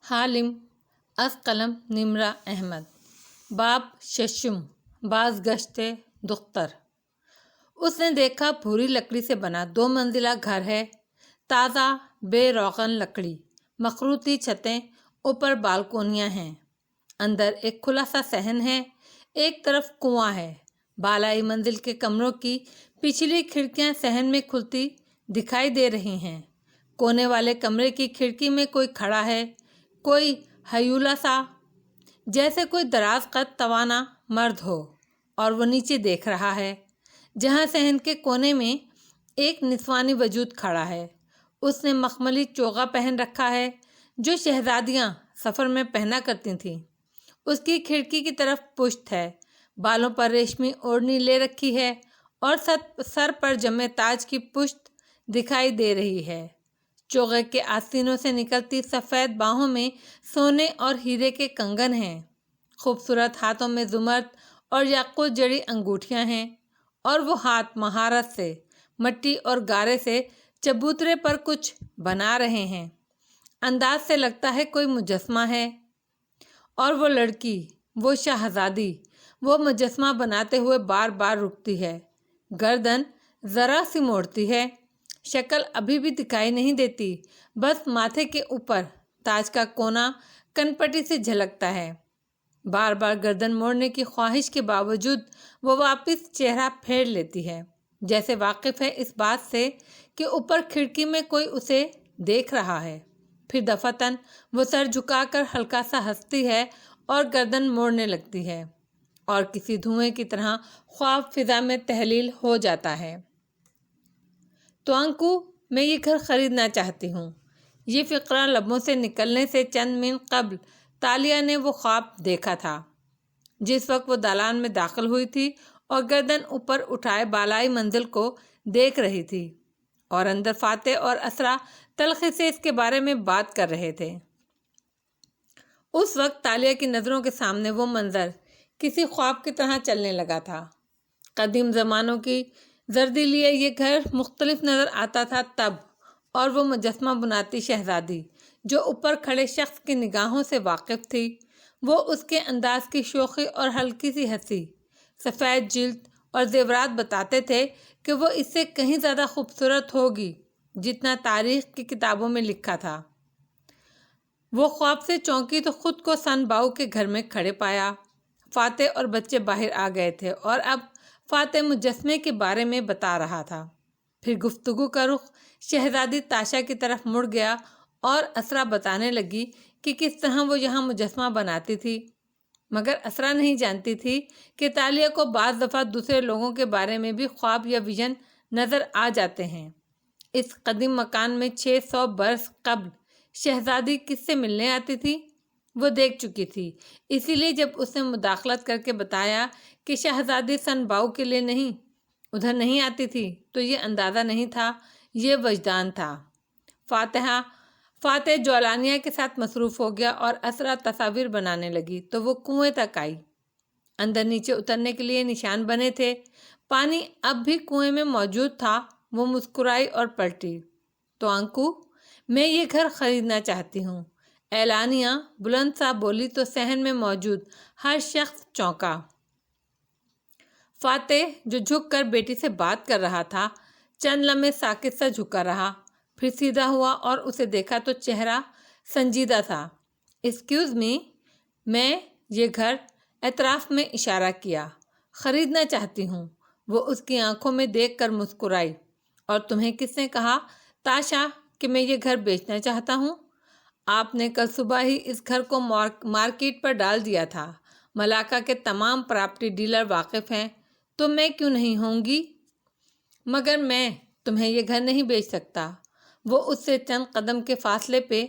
حالم از قلم نمرہ احمد باب ششم باز گشت دختر۔ اس نے دیکھا بھوری لکڑی سے بنا 2 منزلہ گھر ہے، تازہ بے روغن لکڑی، مخروطی چھتیں، اوپر بالکونیاں ہیں، اندر ایک کھلا سا صحن ہے، ایک طرف کنواں ہے۔ بالائی منزل کے کمروں کی پچھلی کھڑکیاں صحن میں کھلتی دکھائی دے رہی ہیں۔ کونے والے کمرے کی کھڑکی میں کوئی کھڑا ہے، کوئی ہیولا سا، جیسے کوئی دراز قد توانا مرد ہو، اور وہ نیچے دیکھ رہا ہے۔ جہاں صحن کے کونے میں ایک نسوانی وجود کھڑا ہے، اس نے مخملی چوغا پہن رکھا ہے جو شہزادیاں سفر میں پہنا کرتی تھیں۔ اس کی کھڑکی کی طرف پشت ہے، بالوں پر ریشمی اوڑھنی لے رکھی ہے اور سر پر جمے تاج کی پشت دکھائی دے رہی ہے۔ چوغے کے آستینوں سے نکلتی سفید باہوں میں سونے اور ہیرے کے کنگن ہیں، خوبصورت ہاتھوں میں زمرد اور یاقوت جڑی انگوٹھیاں ہیں، اور وہ ہاتھ مہارت سے مٹی اور گارے سے چبوترے پر کچھ بنا رہے ہیں۔ انداز سے لگتا ہے کوئی مجسمہ ہے، اور وہ لڑکی، وہ شہزادی، وہ مجسمہ بناتے ہوئے بار بار رکتی ہے، گردن ذرا سی موڑتی ہے، شکل ابھی بھی دکھائی نہیں دیتی، بس ماتھے کے اوپر تاج کا کونا کنپٹی سے جھلکتا ہے۔ بار بار گردن موڑنے کی خواہش کے باوجود وہ واپس چہرہ پھیر لیتی ہے، جیسے واقف ہے اس بات سے کہ اوپر کھڑکی میں کوئی اسے دیکھ رہا ہے۔ پھر دفعتاً وہ سر جھکا کر ہلکا سا ہنستی ہے اور گردن موڑنے لگتی ہے، اور کسی دھوئیں کی طرح خواب فضا میں تحلیل ہو جاتا ہے۔ توانکو، میں یہ گھر خریدنا چاہتی ہوں۔ یہ فقرہ لبوں سے نکلنے سے چند منٹ قبل تالیہ نے وہ خواب دیکھا تھا، جس وقت وہ دالان میں داخل ہوئی تھی اور گردن اوپر اٹھائے بالائی منزل کو دیکھ رہی تھی، اور اندر فاتح اور اسرا تلخی سے اس کے بارے میں بات کر رہے تھے۔ اس وقت تالیہ کی نظروں کے سامنے وہ منظر کسی خواب کی طرح چلنے لگا تھا۔ قدیم زمانوں کی زردی لیے یہ گھر مختلف نظر آتا تھا تب، اور وہ مجسمہ بناتی شہزادی جو اوپر کھڑے شخص کی نگاہوں سے واقف تھی، وہ اس کے انداز کی شوخی اور ہلکی سی ہنسی، سفید جلد اور زیورات بتاتے تھے کہ وہ اس سے کہیں زیادہ خوبصورت ہوگی جتنا تاریخ کی کتابوں میں لکھا تھا۔ وہ خواب سے چونکی تو خود کو سن باؤ کے گھر میں کھڑے پایا۔ فاتح اور بچے باہر آ گئے تھے، اور اب فاتح مجسمے کے بارے میں بتا رہا تھا۔ پھر گفتگو کا رخ شہزادی تاشا کی طرف مڑ گیا، اور اسرا بتانے لگی کہ کس طرح وہ یہاں مجسمہ بناتی تھی، مگر اسرا نہیں جانتی تھی کہ تالیہ کو بعض دفعہ دوسرے لوگوں کے بارے میں بھی خواب یا ویژن نظر آ جاتے ہیں۔ اس قدیم مکان میں 600 برس قبل شہزادی کس سے ملنے آتی تھی وہ دیکھ چکی تھی، اسی لیے جب اس نے مداخلت کر کے بتایا کہ شہزادی سن باؤ کے لیے نہیں، ادھر نہیں آتی تھی، تو یہ اندازہ نہیں تھا، یہ وجدان تھا۔ فاتح جولانیہ کے ساتھ مصروف ہو گیا، اور اسرا تصاویر بنانے لگی تو وہ کنویں تک آئی۔ اندر نیچے اترنے کے لیے نشان بنے تھے، پانی اب بھی کنویں میں موجود تھا۔ وہ مسکرائی اور پلٹی۔ توانکو، میں یہ گھر خریدنا چاہتی ہوں، اعلانیہ بلند سا بولی تو صحن میں موجود ہر شخص چونکا۔ فاتح، جو جھک کر بیٹی سے بات کر رہا تھا، چند لمحے ساکت سا جھکا رہا، پھر سیدھا ہوا اور اسے دیکھا تو چہرہ سنجیدہ تھا۔ ایکسکیوز می، میں یہ گھر، اعتراف میں اشارہ کیا، خریدنا چاہتی ہوں۔ وہ اس کی آنکھوں میں دیکھ کر مسکرائی۔ اور تمہیں کس نے کہا تاشا کہ میں یہ گھر بیچنا چاہتا ہوں؟ آپ نے کل صبح ہی اس گھر کو مارکیٹ پر ڈال دیا تھا۔ ملاقہ کے تمام پراپرٹی ڈیلر واقف ہیں، تو میں کیوں نہیں ہوں گی؟ مگر میں تمہیں یہ گھر نہیں بیچ سکتا۔ وہ اس سے چند قدم کے فاصلے پہ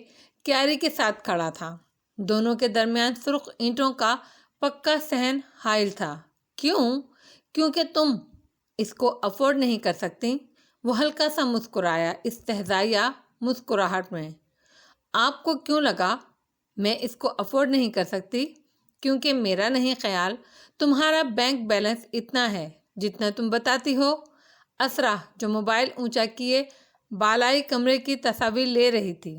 کیاری کے ساتھ کھڑا تھا، دونوں کے درمیان سرخ اینٹوں کا پکا صحن حائل تھا۔ کیوں؟ کیونکہ تم اس کو افورڈ نہیں کر سکتی۔ وہ ہلکا سا مسکرایا، استہزائیہ مسکراہٹ میں۔ آپ کو کیوں لگا میں اس کو افورڈ نہیں کر سکتی؟ کیونکہ میرا نہیں خیال تمہارا بینک بیلنس اتنا ہے جتنا تم بتاتی ہو۔ اسرا، جو موبائل اونچا کیے بالائی کمرے کی تصاویر لے رہی تھی،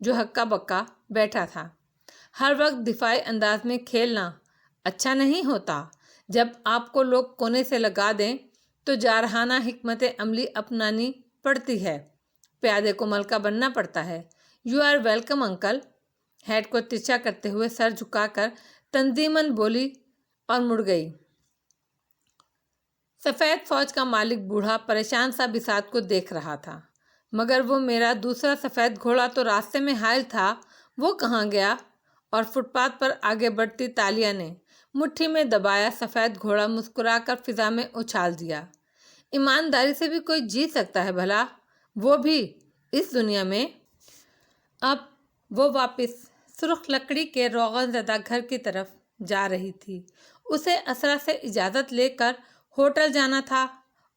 جو ہکا بکا بیٹھا تھا۔ ہر وقت دفاعی انداز میں کھیلنا اچھا نہیں ہوتا۔ جب آپ کو لوگ کونے سے لگا دیں تو جارحانہ حکمت عملی اپنانی پڑتی ہے، پیادے کو ملکہ بننا پڑتا ہے۔ You are welcome uncle, head کو ترچھا کرتے ہوئے سر جھکا کر تنظیماً بولی اور مڑ گئی۔ سفید فوج کا مالک بوڑھا پریشان سا بساط کو دیکھ رہا تھا۔ مگر وہ میرا دوسرا سفید گھوڑا تو راستے میں حائل تھا، وہ کہاں گیا؟ اور فٹ پاتھ پر آگے بڑھتی تالیہ نے مٹھی میں دبایا سفید گھوڑا مسکرا کر فضا میں اچھال دیا۔ ایمانداری سے بھی کوئی جی سکتا ہے بھلا، وہ بھی اس دنیا میں؟ اب وہ واپس سرخ لکڑی کے روغن زدہ گھر کی طرف جا رہی تھی۔ اسے اسرا سے اجازت لے کر ہوٹل جانا تھا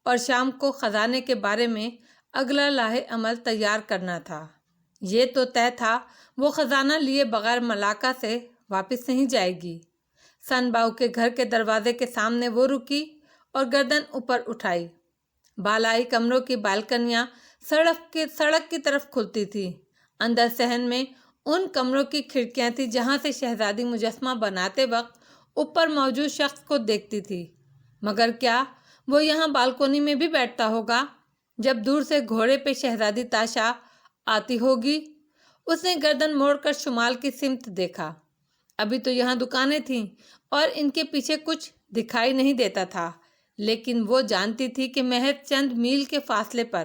اور شام کو خزانے کے بارے میں اگلا لاہ عمل تیار کرنا تھا۔ یہ تو طے تھا وہ خزانہ لیے بغیر ملاقہ سے واپس نہیں جائے گی۔ سن باؤ کے گھر کے دروازے کے سامنے وہ رکی اور گردن اوپر اٹھائی۔ بالائی کمروں کی بالکنیاں سڑک کی طرف کھلتی تھی۔ اندر صحن میں ان کمروں کی کھڑکیاں تھیں جہاں سے شہزادی مجسمہ بناتے وقت اوپر موجود شخص کو دیکھتی تھی۔ مگر کیا وہ یہاں بالکونی میں بھی بیٹھتا ہوگا جب دور سے گھوڑے پہ شہزادی تاشا آتی ہوگی؟ اس نے گردن موڑ کر شمال کی سمت دیکھا۔ ابھی تو یہاں دکانیں تھیں اور ان کے پیچھے کچھ دکھائی نہیں دیتا تھا، لیکن وہ جانتی تھی کہ محض چند میل کے فاصلے پر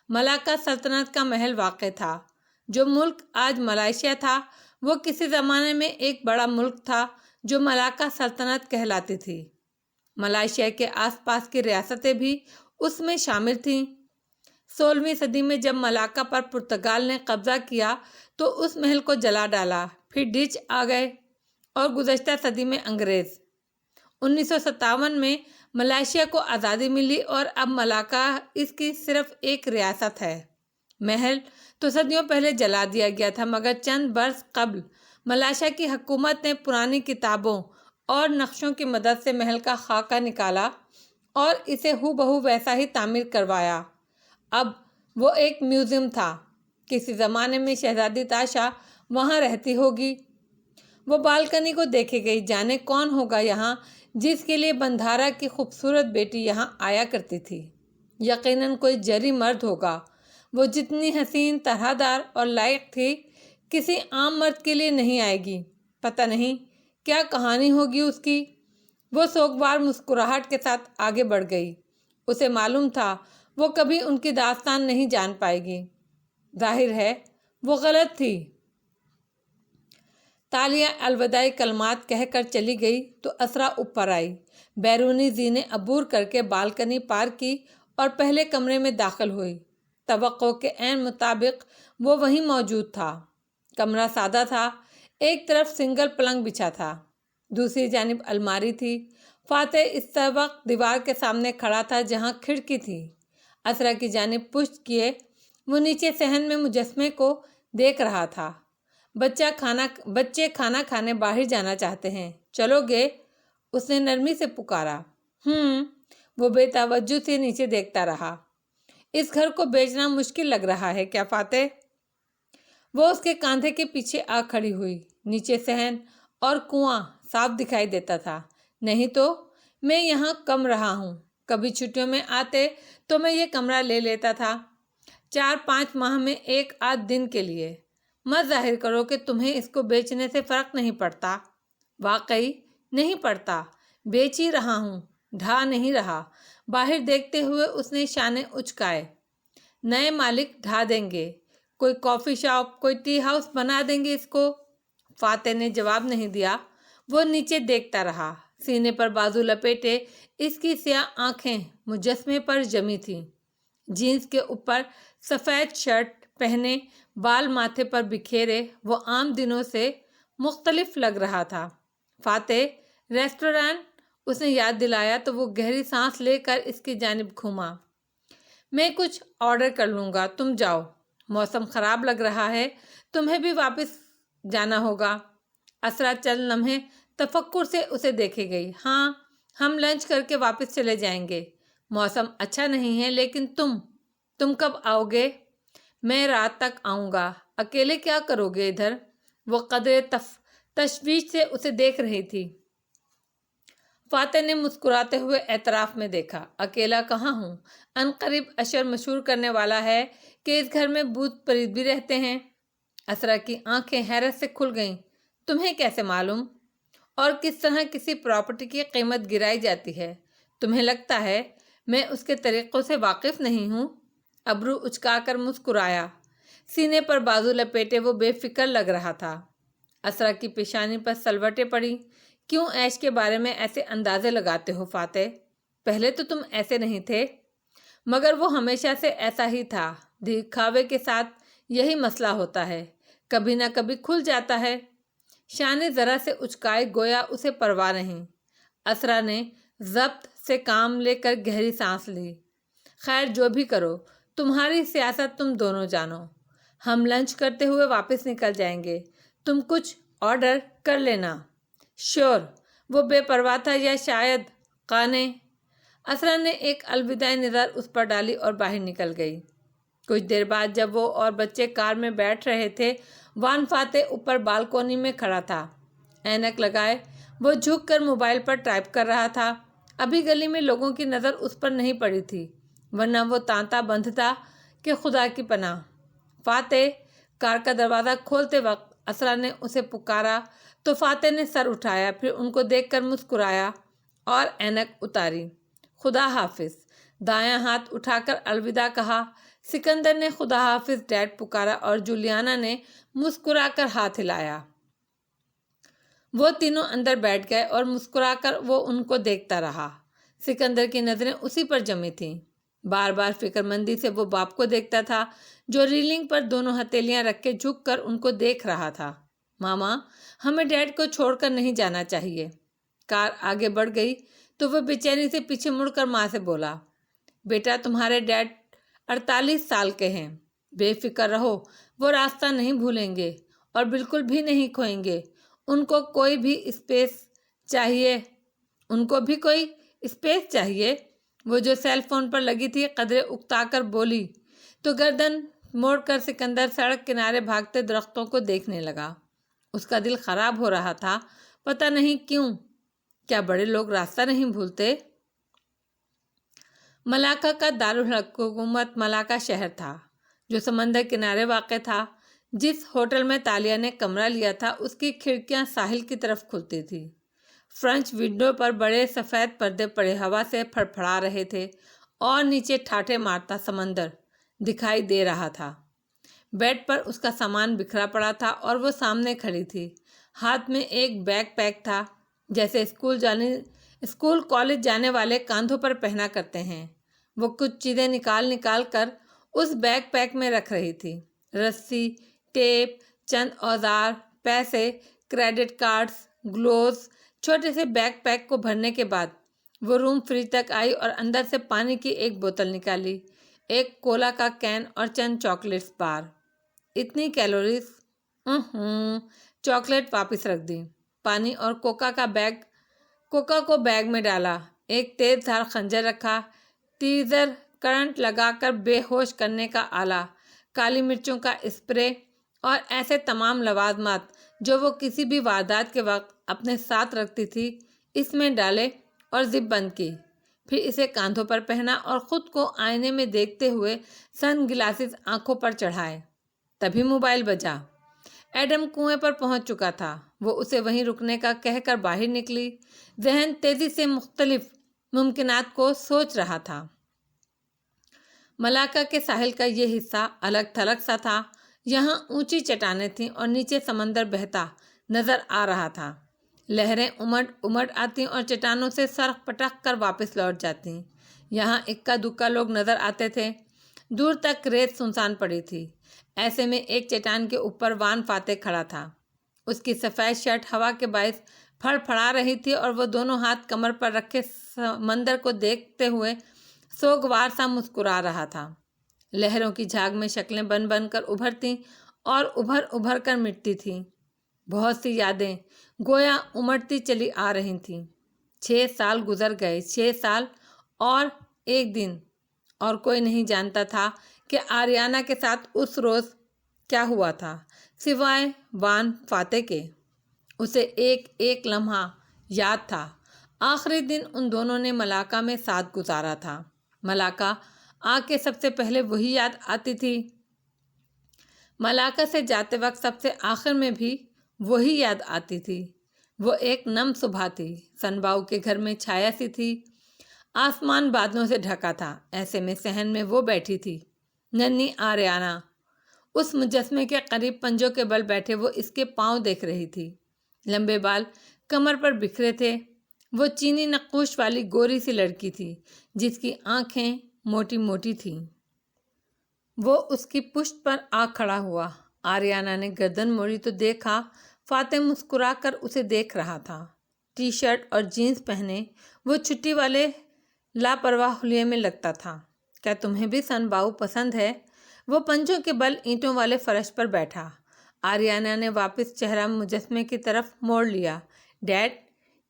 ملاکا سلطنت کا محل واقع تھا۔ جو ملک آج ملائیشیا تھا، وہ کسی زمانے میں ایک بڑا ملک تھا جو ملاکا سلطنت کہلاتی تھی۔ ملائیشیا کے آس پاس کی ریاستیں بھی اس میں شامل تھیں۔ 16ویں صدی میں جب ملاکا پر پرتگال نے قبضہ کیا تو اس محل کو جلا ڈالا، پھر ڈچ آ گئے اور گزشتہ صدی میں انگریز۔ 1957 میں ملائیشیا کو آزادی ملی اور اب ملاکا اس کی صرف ایک ریاست ہے۔ محل تو صدیوں پہلے جلا دیا گیا تھا، مگر چند برس قبل ملائیشیا کی حکومت نے پرانی کتابوں اور نقشوں کی مدد سے محل کا خاکہ نکالا اور اسے ہو بہو ویسا ہی تعمیر کروایا۔ اب وہ ایک میوزیم تھا۔ کسی زمانے میں شہزادی تاشا وہاں رہتی ہوگی۔ وہ بالکنی کو دیکھے گئی، جانے کون ہوگا یہاں جس کے لیے بندھارا کی خوبصورت بیٹی یہاں آیا کرتی تھی۔ یقیناً کوئی جری مرد ہوگا۔ وہ جتنی حسین، طرح دار اور لائق تھی، کسی عام مرد کے لیے نہیں آئے گی۔ پتہ نہیں کیا کہانی ہوگی اس کی۔ وہ سوگوار مسکراہٹ کے ساتھ آگے بڑھ گئی۔ اسے معلوم تھا وہ کبھی ان کی داستان نہیں جان پائے گی۔ ظاہر ہے وہ غلط تھی۔ تالیہ الوداعی کلمات کہہ کر چلی گئی تو اسرا اوپر آئی، بیرونی زینے عبور کر کے بالکنی پار کی اور پہلے کمرے میں داخل ہوئی۔ توقع کے عین مطابق وہ وہیں موجود تھا۔ کمرہ سادہ تھا۔ ایک طرف سنگل پلنگ بچھا تھا، دوسری جانب الماری تھی۔ فاتح اس وقت دیوار کے سامنے کھڑا تھا جہاں کھڑکی تھی۔ اسرا کی جانب پشت کیے وہ نیچے صحن میں مجسمے کو دیکھ رہا تھا۔ بچے کھانا کھانے باہر جانا چاہتے ہیں، چلو گے؟ اس نے نرمی سے پکارا۔ وہ بے توجہ سے نیچے دیکھتا رہا۔ اس گھر کو بیچنا مشکل لگ رہا ہے کیا فاتح؟ وہ اس کے کاندھے کے پیچھے آ کھڑی ہوئی۔ نیچے صحن اور کنواں صاف دکھائی دیتا تھا۔ نہیں تو میں یہاں کم رہا ہوں، کبھی چھٹیوں میں آتے تو میں یہ کمرہ لے لیتا تھا، 4-5 ماہ میں 1 دن کے لیے۔ مت ظاہر کرو کہ تمہیں اس کو بیچنے سے فرق نہیں پڑتا۔ واقعی نہیں پڑتا، بیچ ہی رہا ہوں، ڈھا نہیں رہا۔ باہر دیکھتے ہوئے اس نے شانے اچکائے۔ نئے مالک ڈھا دیں گے، کوئی کافی شاپ، کوئی ٹی ہاؤس بنا دیں گے اس کو۔ فاتح نے جواب نہیں دیا۔ وہ نیچے دیکھتا رہا۔ سینے پر بازو لپیٹے اس کی سیاہ آنکھیں مجسمے پر جمی تھیں۔ جینس کے اوپر سفید شرٹ پہنے، بال ماتھے پر بکھیرے، وہ عام دنوں سے مختلف لگ رہا تھا۔ فاتح ریسٹورانٹ؟ اس نے یاد دلایا تو وہ گہری سانس لے کر اس کی جانب گھوما۔ میں کچھ آرڈر کر لوں گا، تم جاؤ۔ موسم خراب لگ رہا ہے، تمہیں بھی واپس جانا ہوگا۔ اسرا چند لمحے تفکر سے اسے دیکھے گئی۔ ہاں، ہم لنچ کر کے واپس چلے جائیں گے۔ موسم اچھا نہیں ہے، لیکن تم کب آؤ گے؟ میں رات تک آؤں گا۔ اکیلے کیا کرو گے ادھر؟ وہ قدرے تشویش سے اسے دیکھ رہی تھی۔ فاتح نے مسکراتے ہوئے اعتراف میں دیکھا، اکیلا کہاں ہوں، عنقریب اشر مشہور کرنے والا ہے کہ اس گھر میں بھوت پریت بھی رہتے ہیں۔ اسرا کی آنکھیں حیرت سے کھل گئیں۔ تمہیں کیسے معلوم؟ اور کس طرح کسی پراپرٹی کی قیمت گرائی جاتی ہے؟ تمہیں لگتا ہے میں اس کے طریقوں سے واقف نہیں ہوں؟ ابرو اچکا کر مسکرایا، سینے پر بازو لپیٹے وہ بے فکر لگ رہا تھا۔ اسرا کی پیشانی پر سلوٹیں پڑی۔ کیوں عیش کے بارے میں ایسے اندازے لگاتے ہو فاتح؟ پہلے تو تم ایسے نہیں تھے۔ مگر وہ ہمیشہ سے ایسا ہی تھا، دکھاوے کے ساتھ یہی مسئلہ ہوتا ہے، کبھی نہ کبھی کھل جاتا ہے۔ شانے ذرا سے اچکائے گویا اسے پرواہ نہیں۔ اسرا نے ضبط سے کام لے کر گہری سانس لی۔ خیر جو بھی کرو، تمہاری سیاست تم دونوں جانو۔ ہم لنچ کرتے ہوئے واپس نکل جائیں گے، تم کچھ آرڈر کر لینا۔ شور۔ وہ بے پرواہ تھا یا شاید قانے؟ اسرا نے ایک الوداعی نظر اس پر ڈالی اور باہر نکل گئی۔ کچھ دیر بعد جب وہ اور بچے کار میں بیٹھ رہے تھے، وان فاتح اوپر بالکونی میں کھڑا تھا، اینک لگائے۔ وہ جھک کر موبائل پر ٹائپ کر رہا تھا۔ ابھی گلی میں لوگوں کی نظر اس پر نہیں پڑی تھی، ورنہ وہ تانتا بند تھا کہ خدا کی پناہ۔ فاتح! کار کا دروازہ کھولتے وقت اسرا نے اسے پکارا تو فاتح نے سر اٹھایا، پھر ان کو دیکھ کر مسکرایا اور اینک اتاری۔ خدا حافظ۔ دایاں ہاتھ اٹھا کر الوداع کہا۔ سکندر نے خدا حافظ ڈیڈ پکارا اور جولیانا نے مسکرا کر ہاتھ ہلایا۔ وہ تینوں اندر بیٹھ گئے اور مسکرا کر وہ ان کو دیکھتا رہا۔ سکندر کی نظریں اسی پر جمی تھیں۔ بار بار فکر مندی سے وہ باپ کو دیکھتا تھا جو ریلنگ پر دونوں ہتھیلیاں رکھ کے جھک کر ان کو دیکھ رہا تھا۔ ماما، ہمیں ڈیڈ کو چھوڑ کر نہیں جانا چاہیے۔ کار آگے بڑھ گئی تو وہ بے چینی سے پیچھے مڑ کر ماں سے بولا، بیٹا تمہارے ڈیڈ 48 سال کے ہیں، بے فکر رہو، وہ راستہ نہیں بھولیں گے اور بالکل بھی نہیں کھوئیں گے۔ ان کو کوئی بھی اسپیس چاہیے۔ وہ جو سیل فون پر لگی تھی قدرے اکتا کر بولی تو گردن موڑ کر سکندر سڑک کنارے بھاگتے درختوں کو دیکھنے لگا۔ اس کا دل خراب ہو رہا تھا، پتہ نہیں کیوں۔ کیا بڑے لوگ راستہ نہیں بھولتے؟ ملاکا کا دارالحکومت ملاکا شہر تھا جو سمندر کنارے واقع تھا۔ جس ہوٹل میں تالیہ نے کمرہ لیا تھا اس کی کھڑکیاں ساحل کی طرف کھلتی تھی۔ فرنچ ونڈو پر بڑے سفید پردے پڑے ہوا سے پھڑپھڑا رہے تھے اور نیچے ٹھاٹھے مارتا سمندر دکھائی دے رہا تھا۔ بیڈ پر اس کا سامان بکھرا پڑا تھا اور وہ سامنے کھڑی تھی۔ ہاتھ میں ایک بیگ پیک تھا جیسے اسکول کالج جانے والے کاندھوں پر پہنا کرتے ہیں۔ وہ کچھ چیزیں نکال کر اس بیگ پیک میں رکھ رہی تھی، رسی، ٹیپ، چند اوزار، پیسے، کریڈٹ کارڈز، گلوز۔ چھوٹے سے بیگ پیک کو بھرنے کے بعد وہ روم فریج تک آئی اور اندر سے پانی کی ایک بوتل نکالی، ایک کولا کا کین اور چند چاکلیٹس بار۔ اتنی کیلوریز! چاکلیٹ واپس رکھ دی۔ پانی اور کوکا کو بیگ میں ڈالا، ایک تیز دھار خنجر رکھا، ٹیزر کرنٹ لگا کر بے ہوش کرنے کا آلہ، کالی مرچوں کا اسپرے اور ایسے تمام لوازمات جو وہ کسی بھی واردات کے وقت اپنے ساتھ رکھتی تھی، اس میں ڈالے اور زپ بند کی۔ پھر اسے کاندھوں پر پہنا اور خود کو آئینے میں دیکھتے ہوئے سن گلاسز آنکھوں پر چڑھائے۔ تبھی موبائل بجا۔ ایڈم کنویں پر پہنچ چکا تھا۔ وہ اسے وہیں رکنے کا کہہ کر باہر نکلی۔ ذہن تیزی سے مختلف ممکنات کو سوچ رہا تھا۔ ملاکا کے ساحل کا یہ حصہ الگ تھلگ سا تھا۔ یہاں اونچی چٹانیں تھیں اور نیچے سمندر بہتا نظر آ رہا تھا۔ لہریں امڑ آتی اور چٹانوں سے سرخ پٹک کر واپس لوٹ جاتی۔ یہاں اکا دکا لوگ نظر آتے تھے۔ دور تک ریت سنسان پڑی تھی۔ ایسے میں ایک چٹان کے اوپر وان فاتح کھڑا تھا۔ اس کی سفید شرٹ ہوا کے باعث پھڑ پھڑا رہی تھی اور وہ دونوں ہاتھ کمر پر رکھے سمندر کو دیکھتے ہوئے سوگوار سا مسکرا رہا تھا۔ لہروں کی جھاگ میں شکلیں بن بن کر ابھرتیں اور ابھر کر مٹتی تھیں۔ بہت سی یادیں گویا امڑتی چلی آ رہی تھیں۔ 6 سال گزر گئے، 6 سال اور ایک دن، اور کوئی نہیں جانتا تھا کہ آریانہ کے ساتھ اس روز کیا ہوا تھا سوائے وان فاتح کے؟ اسے ایک ایک لمحہ یاد تھا۔ آخری دن ان دونوں نے ملاقہ میں ساتھ گزارا تھا۔ ملاقہ آ کے سب سے پہلے وہی یاد آتی تھی۔ ملاقہ سے جاتے وقت سب سے آخر میں بھی وہی یاد آتی تھی۔ وہ ایک نم صبح تھی۔ سنباؤ کے گھر میں چھایا سی تھی۔ آسمان بادلوں سے ڈھکا تھا۔ ایسے میں صحن میں وہ بیٹھی تھی، ننھی آریانہ۔ اس مجسمے کے قریب پنجوں کے بل بیٹھے وہ اس کے پاؤں دیکھ رہی تھی۔ لمبے بال کمر پر بکھرے تھے۔ وہ چینی نقوش والی گوری سی لڑکی تھی جس کی آنکھیں موٹی موٹی تھیں۔ وہ اس کی پشت پر آ کھڑا ہوا۔ آریانہ نے گردن موڑی تو دیکھا فاتح مسکرا کر اسے دیکھ رہا تھا۔ ٹی شرٹ اور جینز پہنے وہ چھٹی والے لاپرواہ حلیے میں لگتا تھا۔ کیا تمہیں بھی سنباؤ پسند ہے؟ وہ پنجوں کے بل اینٹوں والے فرش پر بیٹھا۔ آریانہ نے واپس چہرہ مجسمے کی طرف موڑ لیا۔ ڈیڈ،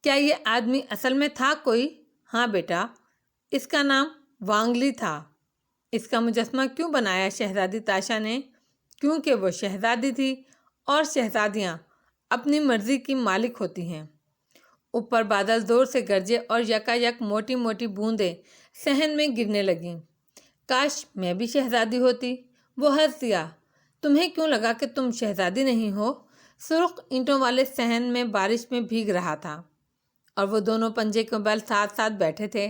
کیا یہ آدمی اصل میں تھا کوئی؟ ہاں بیٹا، اس کا نام وانگلی تھا۔ اس کا مجسمہ کیوں بنایا شہزادی تاشا نے؟ کیونکہ وہ شہزادی تھی اور شہزادیاں اپنی مرضی کی مالک ہوتی ہیں۔ اوپر بادل زور سے گرجے اور یکا یک موٹی موٹی بوندیں صحن میں گرنے لگیں۔ کاش میں بھی شہزادی ہوتی، وہ ہنس دیا۔ تمہیں کیوں لگا کہ تم شہزادی نہیں ہو؟ سرخ اینٹوں والے صحن میں بارش میں بھیگ رہا تھا اور وہ دونوں پنجے کے بل ساتھ ساتھ بیٹھے تھے۔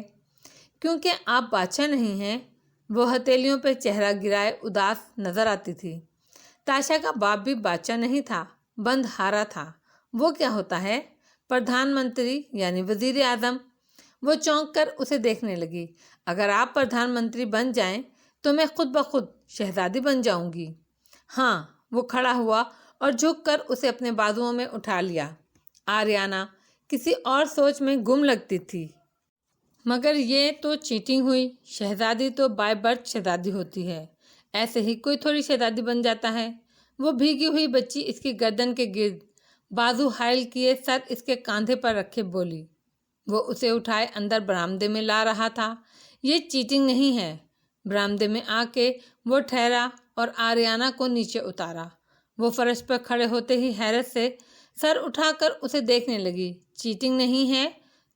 کیونکہ آپ بادشاہ نہیں ہیں۔ وہ ہتھیلیوں پہ چہرہ گرائے اداس نظر آتی تھی۔ تاشا کا باپ بھی بادشاہ نہیں تھا، بند ہارا تھا۔ وہ کیا ہوتا ہے؟ پردھان منتری یعنی وزیر اعظم۔ وہ چونک کر اسے دیکھنے لگی۔ اگر آپ پردھان منتری بن جائیں تو میں خود بخود شہزادی بن جاؤں گی۔ ہاں، وہ کھڑا ہوا اور جھک کر اسے اپنے بازوؤں میں اٹھا لیا۔ آریانہ کسی اور سوچ میں گم لگتی تھی۔ مگر یہ تو چیٹنگ ہوئی۔ شہزادی تو بائی برتھ شہزادی ہوتی ہے، ایسے ہی کوئی تھوڑی شہزادی بن جاتا ہے۔ وہ بھیگی ہوئی بچی اس کی گردن کے گرد بازو حائل کیے سر اس کے کاندھے پر رکھے بولی۔ وہ اسے اٹھائے اندر برآمدے میں لا رہا تھا۔ یہ چیٹنگ نہیں ہے۔ برآمدے میں آ کے وہ ٹھہرا اور آریانہ کو نیچے اتارا۔ وہ فرش پر کھڑے ہوتے ہی حیرت سے سر اٹھا کر اسے دیکھنے لگی۔ چیٹنگ نہیں ہے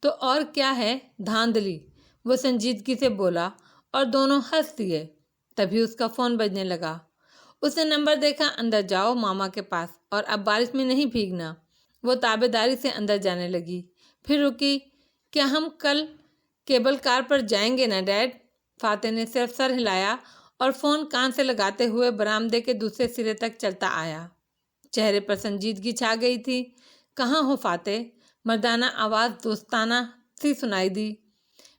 تو اور کیا ہے؟ دھاندلی، وہ سنجیدگی سے بولا اور دونوں ہنس دیے۔ تبھی اس کا فون بجنے لگا۔ اس نے نمبر دیکھا۔ اندر جاؤ ماما کے پاس، اور اب بارش میں نہیں بھیگنا۔ وہ تابے داری سے اندر جانے لگی، پھر رکی۔ کیا ہم کل کیبل کار پر جائیں گے نا ڈیڈ؟ فاتح نے صرف سر ہلایا اور فون کان سے لگاتے ہوئے برآمدے کے دوسرے سرے تک چلتا آیا۔ چہرے پر سنجیدگی چھا گئی تھی۔ کہاں ہو فاتح؟ مردانہ آواز دوستانہ سی سنائی دی۔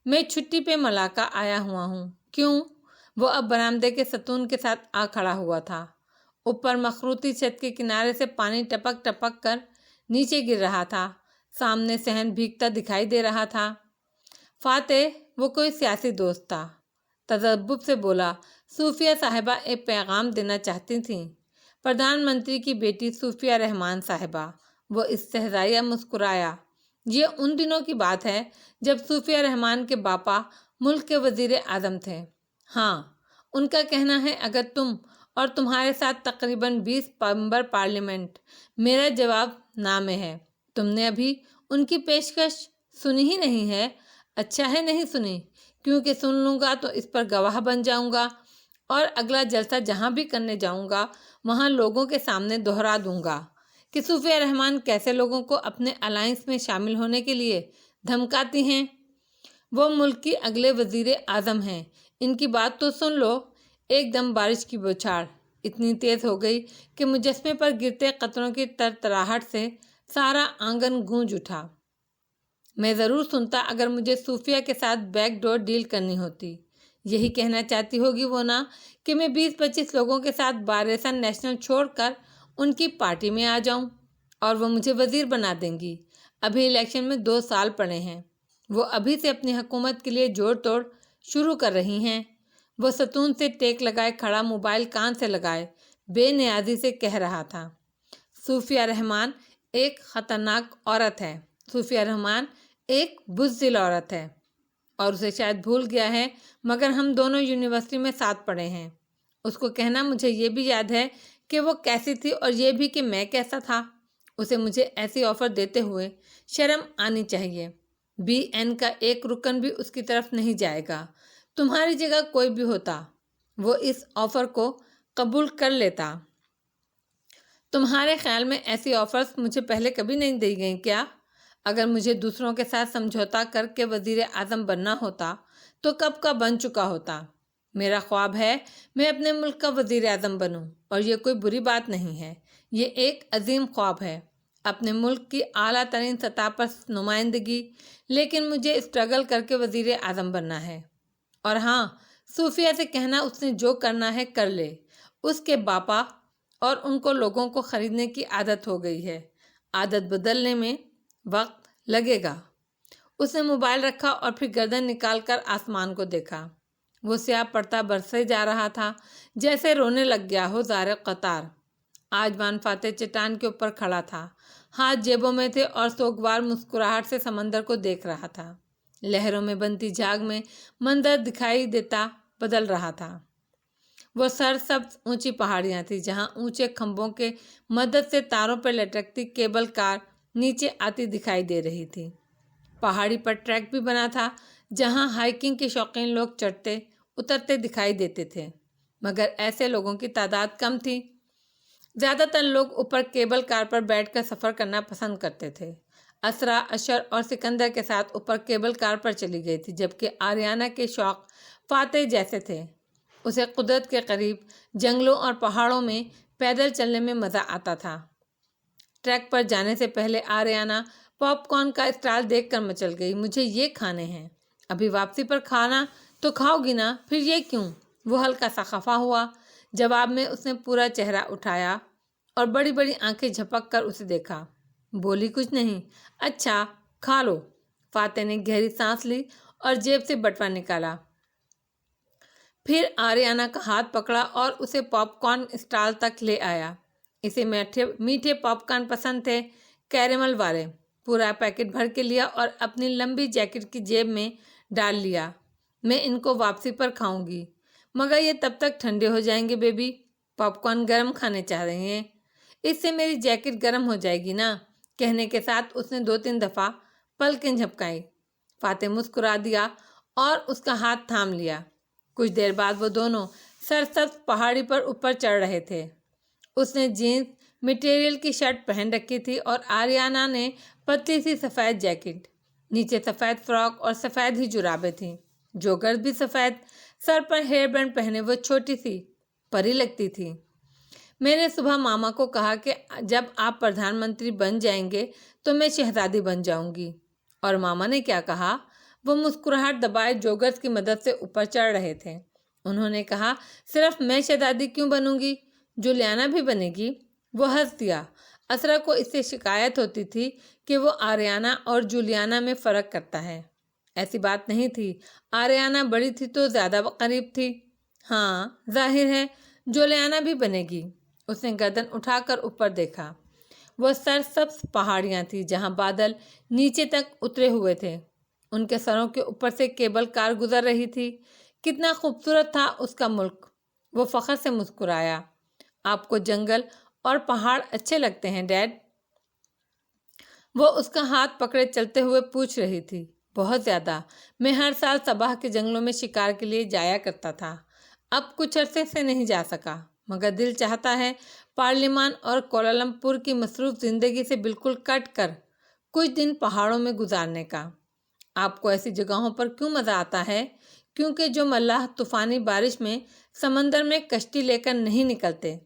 میں چھٹی پہ ملاقہ آیا ہوا ہوں۔ کیوں؟ وہ اب برآمدے کے ستون کے ساتھ آ کھڑا ہوا تھا۔ اوپر مخروطی چھت کے کنارے سے پانی ٹپک ٹپک کر نیچے گر رہا تھا۔ سامنے صحن بھیگتا دکھائی دے رہا تھا۔ فاتح، وہ کوئی سیاسی دوست تھا۔ تذبذب سے بولا۔ صوفیہ صاحبہ ایک پیغام دینا چاہتی تھیں۔ پردھان منتری کی بیٹی صوفیہ رحمان صاحبہ۔ وہ استہزائیہ مسکرایا۔ یہ ان دنوں کی بات ہے جب صوفیہ رحمان کے باپا ملک کے وزیر اعظم تھے۔ ہاں، ان کا کہنا ہے اگر تم اور تمہارے ساتھ تقریباً 20 ممبر پارلیمنٹ۔ میرا جواب نہ میں ہے۔ تم نے ابھی ان کی پیشکش سنی ہی نہیں ہے۔ اچھا ہے نہیں سنی، کیونکہ سن لوں گا تو اس پر گواہ بن جاؤں گا اور اگلا جلسہ جہاں بھی کرنے جاؤں گا وہاں لوگوں کے سامنے دہرا دوں گا کہ صوفیہ رحمان کیسے لوگوں کو اپنے الائنس میں شامل ہونے کے لیے دھمکاتی ہیں۔ وہ ملک کی اگلے وزیر اعظم ہیں۔ ان کی بات تو سن لو۔ ایک دم بارش کی بوچھاڑ اتنی تیز ہو گئی کہ مجسمے پر گرتے قطروں کی ترتراہٹ سے سارا آنگن گونج اٹھا۔ میں ضرور سنتا اگر مجھے صوفیہ کے ساتھ بیک ڈور ڈیل کرنی ہوتی۔ یہی کہنا چاہتی ہوگی وہ نا کہ میں 20-25 لوگوں کے ساتھ بارسا نیشنل چھوڑ کر ان کی پارٹی میں آ جاؤں اور وہ مجھے وزیر بنا دیں گی۔ ابھی الیکشن میں 2 سال پڑے ہیں۔ وہ ابھی سے اپنی حکومت کے لیے جوڑ توڑ شروع کر رہی ہیں۔ وہ ستون سے ٹیک لگائے کھڑا موبائل کان سے لگائے بے نیازی سے کہہ رہا تھا۔ صوفیہ رحمان ایک خطرناک عورت ہے۔ صوفیہ رحمان ایک بزدل عورت ہے اور اسے شاید بھول گیا ہے، مگر ہم دونوں یونیورسٹی میں ساتھ پڑھے ہیں۔ اس کو کہنا مجھے یہ بھی یاد ہے کہ وہ کیسی تھی اور یہ بھی کہ میں کیسا تھا۔ اسے مجھے ایسی آفر دیتے ہوئے شرم آنی چاہیے۔ BN کا ایک رکن بھی اس کی طرف نہیں جائے گا۔ تمہاری جگہ کوئی بھی ہوتا وہ اس آفر کو قبول کر لیتا۔ تمہارے خیال میں ایسی آفرز مجھے پہلے کبھی نہیں دی گئیں کیا؟ اگر مجھے دوسروں کے ساتھ سمجھوتا کر کے وزیر اعظم بننا ہوتا تو کب کا بن چکا ہوتا۔ میرا خواب ہے میں اپنے ملک کا وزیر اعظم بنوں، اور یہ کوئی بری بات نہیں ہے، یہ ایک عظیم خواب ہے، اپنے ملک کی اعلیٰ ترین سطح پر نمائندگی، لیکن مجھے اسٹرگل کر کے وزیر اعظم بننا ہے۔ اور ہاں، صوفیہ سے کہنا اس نے جو کرنا ہے کر لے، اس کے باپا اور ان کو لوگوں کو خریدنے کی عادت ہو گئی ہے، عادت بدلنے میں وقت لگے گا۔ اس نے موبائل رکھا اور پھر گردن نکال کر آسمان کو دیکھا۔ وہ سیاہ پڑتا برسے جا رہا تھا، جیسے رونے لگ گیا ہو زار قطار۔ آج وان فاتح چٹان کے اوپر کھڑا تھا، ہاتھ جیبوں میں تھے اور سوگوار مسکراہٹ سے سمندر کو دیکھ رہا تھا۔ لہروں میں بنتی جھاگ میں منظر دکھائی دیتا بدل رہا تھا۔ وہ سرسبز اونچی پہاڑیاں تھیں جہاں اونچے کھمبوں کے مدد سے تاروں پر لٹکتی کیبل کار نیچے آتی دکھائی دے رہی تھی۔ پہاڑی پر ٹریک بھی بنا تھا جہاں ہائیکنگ کے شوقین لوگ چڑھتے اترتے دکھائی دیتے تھے، مگر ایسے لوگوں کی تعداد کم تھی۔ زیادہ تر لوگ اوپر کیبل کار پر بیٹھ کر سفر کرنا پسند کرتے تھے۔ اسرا، اشر اور سکندر کے ساتھ اوپر کیبل کار پر چلی گئی تھی، جبکہ آریانہ کے شوق فاتح جیسے تھے۔ اسے قدرت کے قریب جنگلوں اور پہاڑوں میں پیدل چلنے میں مزہ آتا تھا۔ ٹریک پر جانے سے پہلے آریانہ پاپ کارن کا اسٹال دیکھ کر مچل گئی۔ مجھے یہ کھانے ہیں۔ ابھی واپسی پر کھانا تو کھاؤ گی نا، پھر یہ کیوں؟ وہ ہلکا سا خفا ہوا۔ جواب میں اس نے پورا چہرہ اٹھایا اور بڑی بڑی آنکھیں جھپک کر اسے دیکھا۔ بولی کچھ نہیں۔ اچھا کھا لو۔ فاتح نے گہری سانس لی اور جیب سے بٹوا نکالا، پھر آریانہ کا ہاتھ پکڑا اور اسے پاپ کارن اسٹال تک لے آیا۔ اسے میٹھے پاپ کارن پسند تھے، کیرمل والے۔ پورا پیکٹ بھر کے لیا اور اپنی لمبی جیکٹ کی جیب میں ڈال لیا۔ میں ان کو واپسی پر کھاؤں گی، مگر یہ تب تک ٹھنڈے ہو جائیں گے بیبی۔ پاپ کارن گرم کھانے چاہ رہے ہیں؟ اس سے میری جیکٹ گرم ہو جائے گی نا۔ کہنے کے ساتھ اس نے 2-3 دفعہ پلکیں جھپکائی۔ فاتح مسکرا دیا اور اس کا ہاتھ تھام لیا۔ کچھ دیر بعد وہ دونوں سرسبز پہاڑی پر اوپر چڑھ رہے تھے۔ اس نے جینس مٹیریل کی شرٹ پہن رکھی تھی اور آریانہ نے پتلی سی سفید جیکٹ، نیچے سفید فراک اور سفید ہی جرابیں تھیں۔ جوگرز بھی سفید، سر پر ہیئر بینڈ پہنے وہ چھوٹی سی پری لگتی تھی۔ میں نے صبح ماما کو کہا کہ جب آپ پردھان منتری بن جائیں گے تو میں شہزادی بن جاؤں گی۔ اور ماما نے کیا کہا؟ وہ مسکراہٹ دبائے جوگرز کی مدد سے اوپر چڑھ رہے تھے۔ انہوں نے کہا صرف میں شہزادی کیوں بنوں گی، جولیانا بھی بنے گی۔ وہ ہنس دیا۔ اسرا کو اس سے شکایت ہوتی تھی کہ وہ آریانہ اور جولیانا میں فرق کرتا ہے۔ ایسی بات نہیں تھی، آریانہ بڑی تھی تو زیادہ قریب تھی۔ ہاں ظاہر ہے جولیانا بھی بنے گی۔ اس نے گردن اٹھا کر اوپر دیکھا۔ وہ سرسبز پہاڑیاں تھیں جہاں بادل نیچے تک اترے ہوئے تھے۔ ان کے سروں کے اوپر سے کیبل کار گزر رہی تھی۔ کتنا خوبصورت تھا اس کا ملک۔ وہ فخر سے مسکرایا۔ آپ کو جنگل اور پہاڑ اچھے لگتے ہیں ڈیڈ؟ وہ اس کا ہاتھ پکڑے چلتے ہوئے پوچھ رہی تھی۔ بہت زیادہ۔ میں ہر سال صباح کے جنگلوں میں شکار کے لیے جایا کرتا تھا۔ اب کچھ عرصے سے نہیں جا سکا، مگر دل چاہتا ہے پارلیمان اور کوالالمپور کی مصروف زندگی سے بالکل کٹ کر کچھ دن پہاڑوں میں گزارنے کا۔ آپ کو ایسی جگہوں پر کیوں مزہ آتا ہے؟ کیونکہ جو ملاح طوفانی بارش میں سمندر میں کشتی لے کر نہیں نکلتے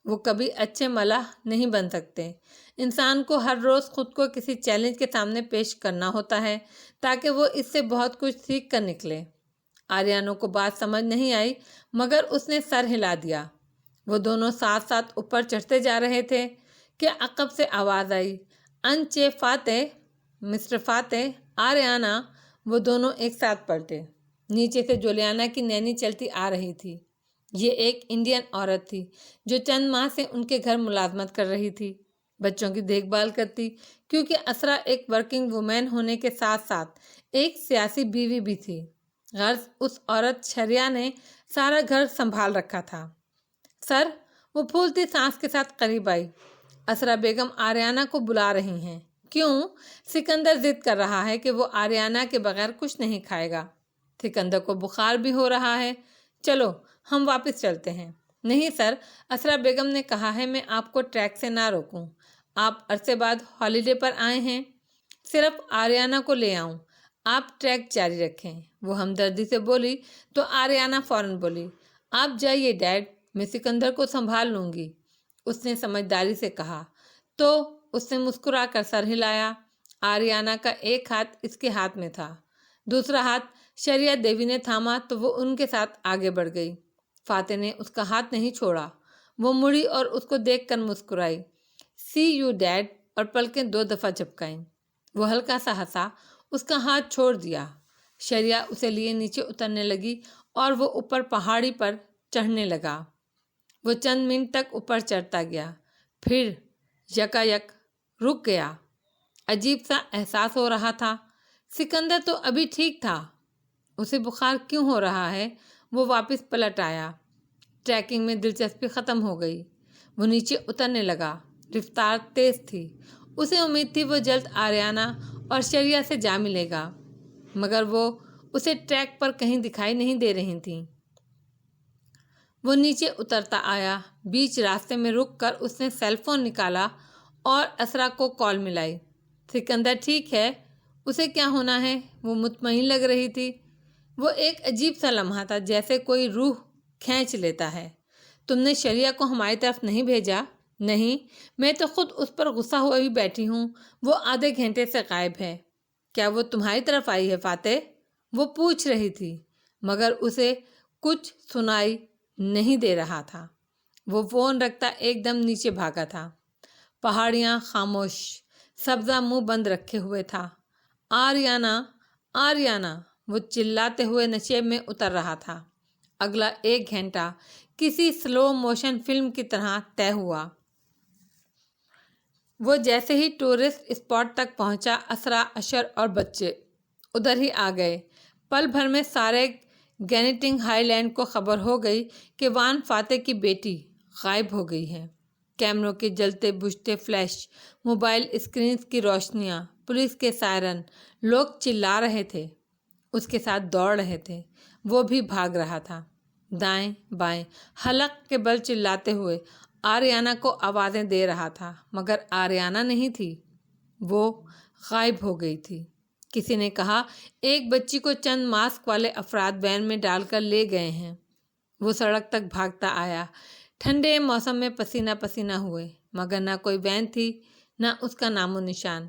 وہ کبھی اچھے ملاح نہیں بن سکتے۔ انسان کو ہر روز خود کو کسی چیلنج کے سامنے پیش کرنا ہوتا ہے تاکہ وہ اس سے بہت کچھ سیکھ کر نکلے۔ آریانہ کو بات سمجھ نہیں آئی مگر اس نے سر ہلا دیا۔ وہ دونوں ساتھ ساتھ اوپر چڑھتے جا رہے تھے کہ عقب سے آواز آئی، انچے فاتح، مسٹر فاتح، آریانہ۔ وہ دونوں ایک ساتھ پلٹے۔ نیچے سے جولیانا کی نینی چلتی آ رہی تھی۔ یہ ایک انڈین عورت تھی جو چند ماہ سے ان کے گھر ملازمت کر رہی تھی، بچوں کی دیکھ بھال کرتی، کیونکہ اسرا ایک ورکنگ وومین ہونے کے ساتھ ساتھ ایک سیاسی بیوی بھی تھی۔ غرض اس عورت شریعہ نے سارا گھر سنبھال رکھا تھا۔ سر، وہ پھولتی سانس کے ساتھ قریب آئی۔ اسرا بیگم آریانہ کو بلا رہی ہیں۔ کیوں؟ سکندر ضد کر رہا ہے کہ وہ آریانہ کے بغیر کچھ نہیں کھائے گا۔ سکندر کو بخار بھی ہو رہا ہے۔ چلو ہم واپس چلتے ہیں۔ نہیں سر، اسرا بیگم نے کہا ہے میں آپ کو ٹریک سے نہ روکوں۔ آپ عرصے بعد ہالیڈے پر آئے ہیں، صرف آریانہ کو لے آؤں، آپ ٹریک جاری رکھیں۔ وہ ہمدردی سے بولی تو آریانہ فوراً بولی، آپ جائیے ڈیڈ، میں سکندر کو سنبھال لوں گی۔ اس نے سمجھداری سے کہا تو اس نے مسکرا کر سر ہلایا۔ آریانہ کا ایک ہاتھ اس کے ہاتھ میں تھا، دوسرا ہاتھ شریعہ دیوی نے تھاما تو وہ ان کے ساتھ آگے بڑھ گئی۔ فاتح نے اس کا ہاتھ نہیں چھوڑا۔ وہ مڑی اور اس کو دیکھ کر مسکرائی، سی یو ڈیڈ، اور پلکیں 2 دفعہ جھپکائیں۔ وہ ہلکا سا ہنسا، اس کا ہاتھ چھوڑ دیا۔ شریعہ اسے لیے نیچے اترنے لگی اور وہ اوپر پہاڑی پر چڑھنے لگا۔ وہ چند منٹ تک اوپر چڑھتا گیا، پھر یکا یک رک گیا۔ عجیب سا احساس ہو رہا تھا۔ سکندر تو ابھی ٹھیک تھا، اسے بخار کیوں ہو رہا ہے؟ وہ واپس پلٹ آیا۔ ٹریکنگ میں دلچسپی ختم ہو گئی۔ وہ نیچے اترنے لگا۔ رفتار تیز تھی۔ اسے امید تھی وہ جلد آریانہ اور شریعہ سے جا ملے گا، مگر وہ اسے ٹریک پر کہیں دکھائی نہیں دے رہی تھیں۔ وہ نیچے اترتا آیا۔ بیچ راستے میں رک کر اس نے سیل فون نکالا اور اسرا کو کال ملائی۔ سکندر ٹھیک ہے، اسے کیا ہونا ہے؟ وہ مطمئن لگ رہی تھی۔ وہ ایک عجیب سا لمحہ تھا، جیسے کوئی روح کھینچ لیتا ہے۔ تم نے شریعہ کو ہماری طرف نہیں بھیجا؟ نہیں، میں تو خود اس پر غصہ ہوئی بیٹھی ہوں، وہ آدھے گھنٹے سے غائب ہے۔ کیا وہ تمہاری طرف آئی ہے فاتح؟ وہ پوچھ رہی تھی، مگر اسے کچھ سنائی نہیں دے رہا تھا۔ وہ فون رکھتا ایک دم نیچے بھاگا تھا۔ پہاڑیاں خاموش، سبزہ منہ بند رکھے ہوئے تھا۔ آریانہ، آریانہ، وہ چلاتے ہوئے نشیب میں اتر رہا تھا۔ اگلا 1 گھنٹہ کسی سلو موشن فلم کی طرح طے ہوا۔ وہ جیسے ہی ٹورسٹ اسپاٹ تک پہنچا، اسرا، اشر اور بچے ادھر ہی آ گئے۔ پل بھر میں سارے گینیٹنگ ہائی لینڈ کو خبر ہو گئی کہ وان فاتح کی بیٹی غائب ہو گئی ہے۔ کیمروں کے جلتے بجھتے فلیش، موبائل اسکرینز کی روشنیاں، پولیس کے سائرن، لوگ چلا رہے تھے، اس کے ساتھ دوڑ رہے تھے۔ وہ بھی بھاگ رہا تھا، دائیں بائیں حلق کے بل چلاتے ہوئے آریانہ کو آوازیں دے رہا تھا، مگر آریانہ نہیں تھی، وہ غائب ہو گئی تھی۔ کسی نے کہا ایک بچی کو چند ماسک والے افراد وین میں ڈال کر لے گئے ہیں۔ وہ سڑک تک بھاگتا آیا، ٹھنڈے موسم میں پسینہ پسینہ ہوئے، مگر نہ کوئی وین تھی، نہ اس کا نام و نشان۔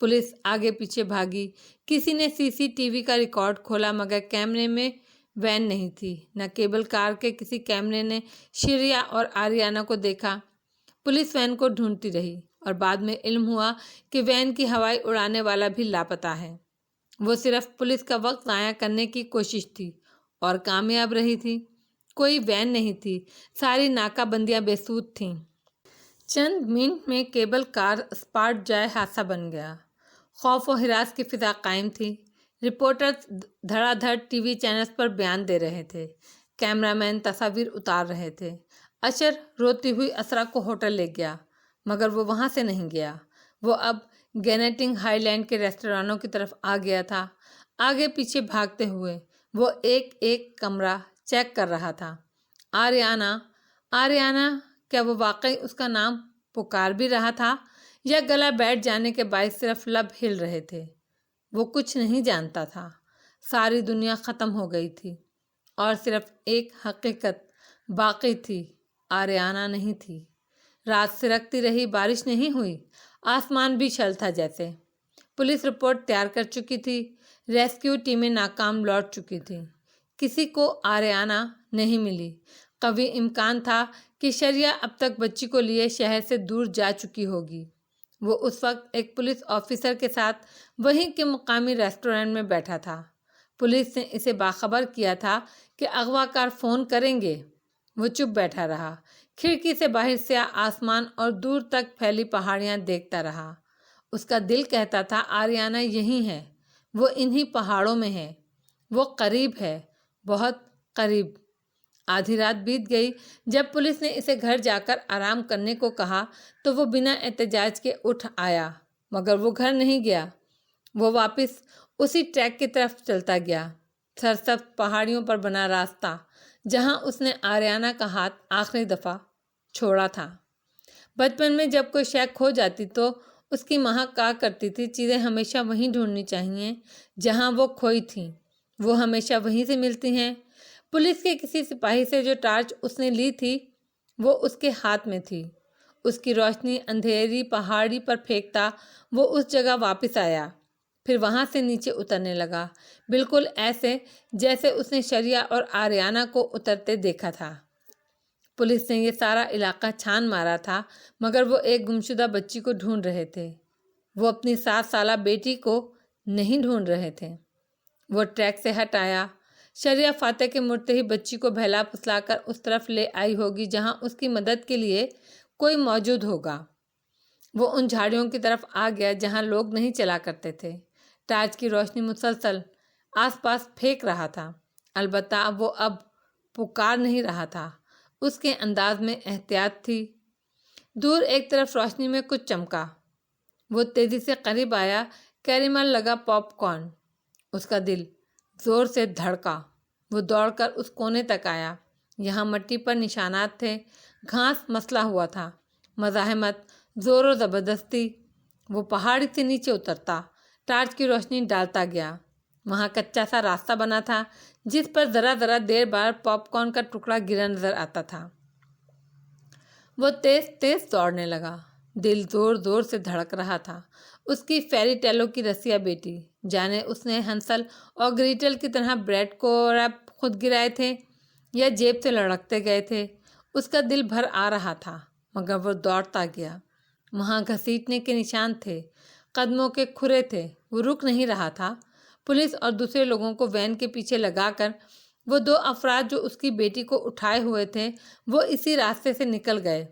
پولیس آگے پیچھے بھاگی، کسی نے CCTV کا ریکارڈ کھولا، مگر کیمرے میں وین نہیں تھی، نہ کیبل کار کے کسی کیمرے نے شریعہ اور آریانہ کو دیکھا۔ پولیس وین کو ڈھونڈتی رہی اور بعد میں علم ہوا کہ وین کی ہوائی اڑانے والا بھی لاپتہ ہے۔ وہ صرف پولیس کا وقت ضائع کرنے کی کوشش تھی اور کامیاب رہی تھی۔ کوئی وین نہیں تھی، ساری ناکہ بندیاں بے سود تھیں۔ چند منٹ میں کیبل کار اسپاٹ جائے حادثہ بن گیا۔ خوف و ہراس کی فضا قائم تھی۔ رپورٹرز دھڑا دھڑ TV چینلز پر بیان دے رہے تھے، کیمرہ مین تصاویر اتار رہے تھے۔ اشر روتی ہوئی اسرا کو ہوٹل لے گیا، مگر وہ وہاں سے نہیں گیا۔ وہ اب گینیٹنگ ہائی لینڈ کے ریستورانوں کی طرف آ گیا تھا۔ آگے پیچھے بھاگتے ہوئے وہ ایک ایک کمرہ چیک کر رہا تھا۔ آریانہ، آریانہ، کیا وہ واقعی اس کا نام پکار بھی رہا تھا یا گلا بیٹھ جانے کے باعث صرف لب ہل رہے تھے؟ وہ کچھ نہیں جانتا تھا۔ ساری دنیا ختم ہو گئی تھی اور صرف ایک حقیقت باقی تھی، آریانہ نہیں تھی۔ رات سرکتی رہی، بارش نہیں ہوئی، آسمان بھی چھل تھا جیسے۔ پولیس رپورٹ تیار کر چکی تھی، ریسکیو ٹیمیں ناکام لوٹ چکی تھیں، کسی کو آریانہ نہیں ملی۔ قوی امکان تھا کہ شریعہ اب تک بچی کو لیے شہر سے دور جا چکی ہوگی۔ وہ اس وقت ایک پولیس آفیسر کے ساتھ وہیں کے مقامی ریسٹورینٹ میں بیٹھا تھا۔ پولیس نے اسے باخبر کیا تھا کہ اغوا کار فون کریں گے۔ وہ چپ بیٹھا رہا، کھڑکی سے باہر سیاہ آسمان اور دور تک پھیلی پہاڑیاں دیکھتا رہا۔ اس کا دل کہتا تھا آریانہ یہی ہے، وہ انہی پہاڑوں میں ہے، وہ قریب ہے، بہت قریب۔ آدھی رات بیت گئی۔ جب پولیس نے اسے گھر جا کر آرام کرنے کو کہا تو وہ بنا احتجاج کے اٹھ آیا، مگر وہ گھر نہیں گیا۔ وہ واپس اسی ٹریک کی طرف چلتا گیا، سرسبز پہاڑیوں پر بنا راستہ جہاں اس نے آریانہ کا ہاتھ آخری دفعہ چھوڑا تھا۔ بچپن میں جب کوئی شے کھو جاتی تو اس کی ماں کہا کرتی تھی چیزیں ہمیشہ وہیں ڈھونڈنی چاہیے جہاں وہ کھوئی تھیں، وہ ہمیشہ وہیں سے ملتی ہیں۔ پولیس کے کسی سپاہی سے جو ٹارچ اس نے لی تھی وہ اس کے ہاتھ میں تھی۔ اس کی روشنی اندھیری پہاڑی پر پھینکتا وہ اس جگہ واپس آیا، پھر وہاں سے نیچے اترنے لگا، بالکل ایسے جیسے اس نے شریعہ اور آریانہ کو اترتے دیکھا تھا۔ پولیس نے یہ سارا علاقہ چھان مارا تھا، مگر وہ ایک گمشدہ بچی کو ڈھونڈ رہے تھے۔ وہ اپنی 7 سالہ بیٹی کو نہیں ڈھونڈ رہے تھے۔ وہ ٹریک سے ہٹ آیا۔ شریعہ فاتح کے مڑتے ہی بچی کو بہلا پھسلا کر اس طرف لے آئی ہوگی جہاں اس کی مدد کے لیے کوئی موجود ہوگا۔ وہ ان جھاڑیوں کی طرف آ گیا جہاں لوگ نہیں چلا کرتے تھے۔ ٹارچ کی روشنی مسلسل آس پاس پھینک رہا تھا، البتہ وہ اب پکار نہیں رہا تھا، اس کے انداز میں احتیاط تھی۔ دور ایک طرف روشنی میں کچھ چمکا۔ وہ تیزی سے قریب آیا۔ کیریمل لگا پاپ کارن۔ اس کا دل زور سے دھڑکا۔ وہ دوڑ کر اس کونے تک آیا۔ یہاں مٹی پر نشانات تھے، گھاس مسلا ہوا تھا، مزاحمت، زور و زبردستی۔ وہ پہاڑی سے نیچے اترتا، ٹارچ کی روشنی ڈالتا گیا۔ وہاں کچا سا راستہ بنا تھا جس پر ذرا ذرا دیر بعد پاپ کارن کا ٹکڑا گرا نظر آتا تھا۔ وہ تیز تیز دوڑنے لگا، دل زور زور سے دھڑک رہا تھا۔ اس کی فیری ٹیلوں کی رسیاں بیٹی، جانے اس نے ہنسل اور گریٹل کی طرح بریڈ کو ریپ خود گرائے تھے یا جیب سے لڑکتے گئے تھے۔ اس کا دل بھر آ رہا تھا، مگر وہ دوڑتا گیا۔ وہاں گھسیٹنے کے نشان تھے، قدموں کے کھرے تھے۔ وہ رک نہیں رہا تھا۔ پولیس اور دوسرے لوگوں کو وین کے پیچھے لگا کر وہ 2 افراد جو اس کی بیٹی کو اٹھائے ہوئے تھے وہ اسی راستے سے نکل گئے۔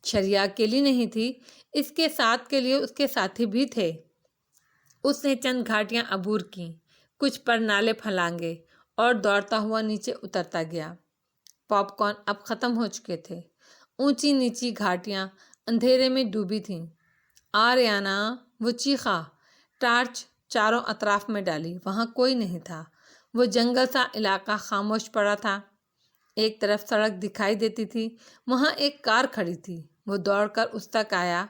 شریعہ اکیلی نہیں تھی، اس کے ساتھ کے لیے اس کے ساتھی بھی تھے۔ اس نے چند گھاٹیاں عبور کیں، کچھ پر نالے پھلانگے اور دوڑتا ہوا نیچے اترتا گیا۔ پاپ کارن اب ختم ہو چکے تھے۔ اونچی نیچی گھاٹیاں اندھیرے میں ڈوبی تھیں۔ آریانہ، وہ چیخا، ٹارچ چاروں اطراف میں ڈالی۔ وہاں کوئی نہیں تھا۔ وہ جنگل سا علاقہ خاموش پڑا تھا۔ ایک طرف سڑک دکھائی دیتی تھی، وہاں ایک کار کھڑی تھی۔ وہ دوڑ کر اس تک آیا۔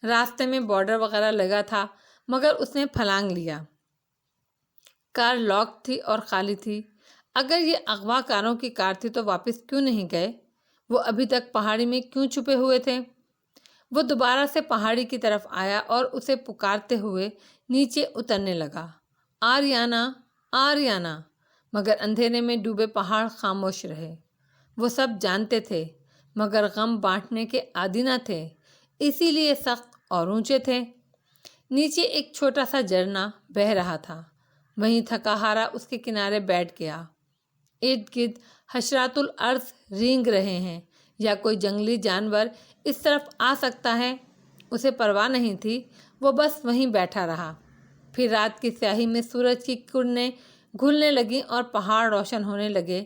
راستے میں بارڈر وغیرہ لگا تھا، مگر اس نے پھلانگ لیا۔ کار لاک تھی اور خالی تھی۔ اگر یہ اغوا کاروں کی کار تھی تو واپس کیوں نہیں گئے؟ وہ ابھی تک پہاڑی میں کیوں چھپے ہوئے تھے؟ وہ دوبارہ سے پہاڑی کی طرف آیا اور اسے پکارتے ہوئے نیچے اترنے لگا، آریانہ، آریانہ، مگر اندھیرے میں ڈوبے پہاڑ خاموش رہے۔ وہ سب جانتے تھے، مگر غم بانٹنے کے عادی نہ تھے، اسی لیے سخت اور اونچے تھے۔ نیچے ایک چھوٹا سا جھرنا بہہ رہا تھا، وہیں تھکا ہارا اس کے کنارے بیٹھ گیا۔ ارد گرد حشرات الارض رینگ رہے ہیں، یا کوئی جنگلی جانور اس طرف آ سکتا ہے، اسے پرواہ نہیں تھی۔ وہ بس وہیں بیٹھا رہا۔ پھر رات کی سیاہی میں سورج کی کرنیں گھلنے لگیں اور پہاڑ روشن ہونے لگے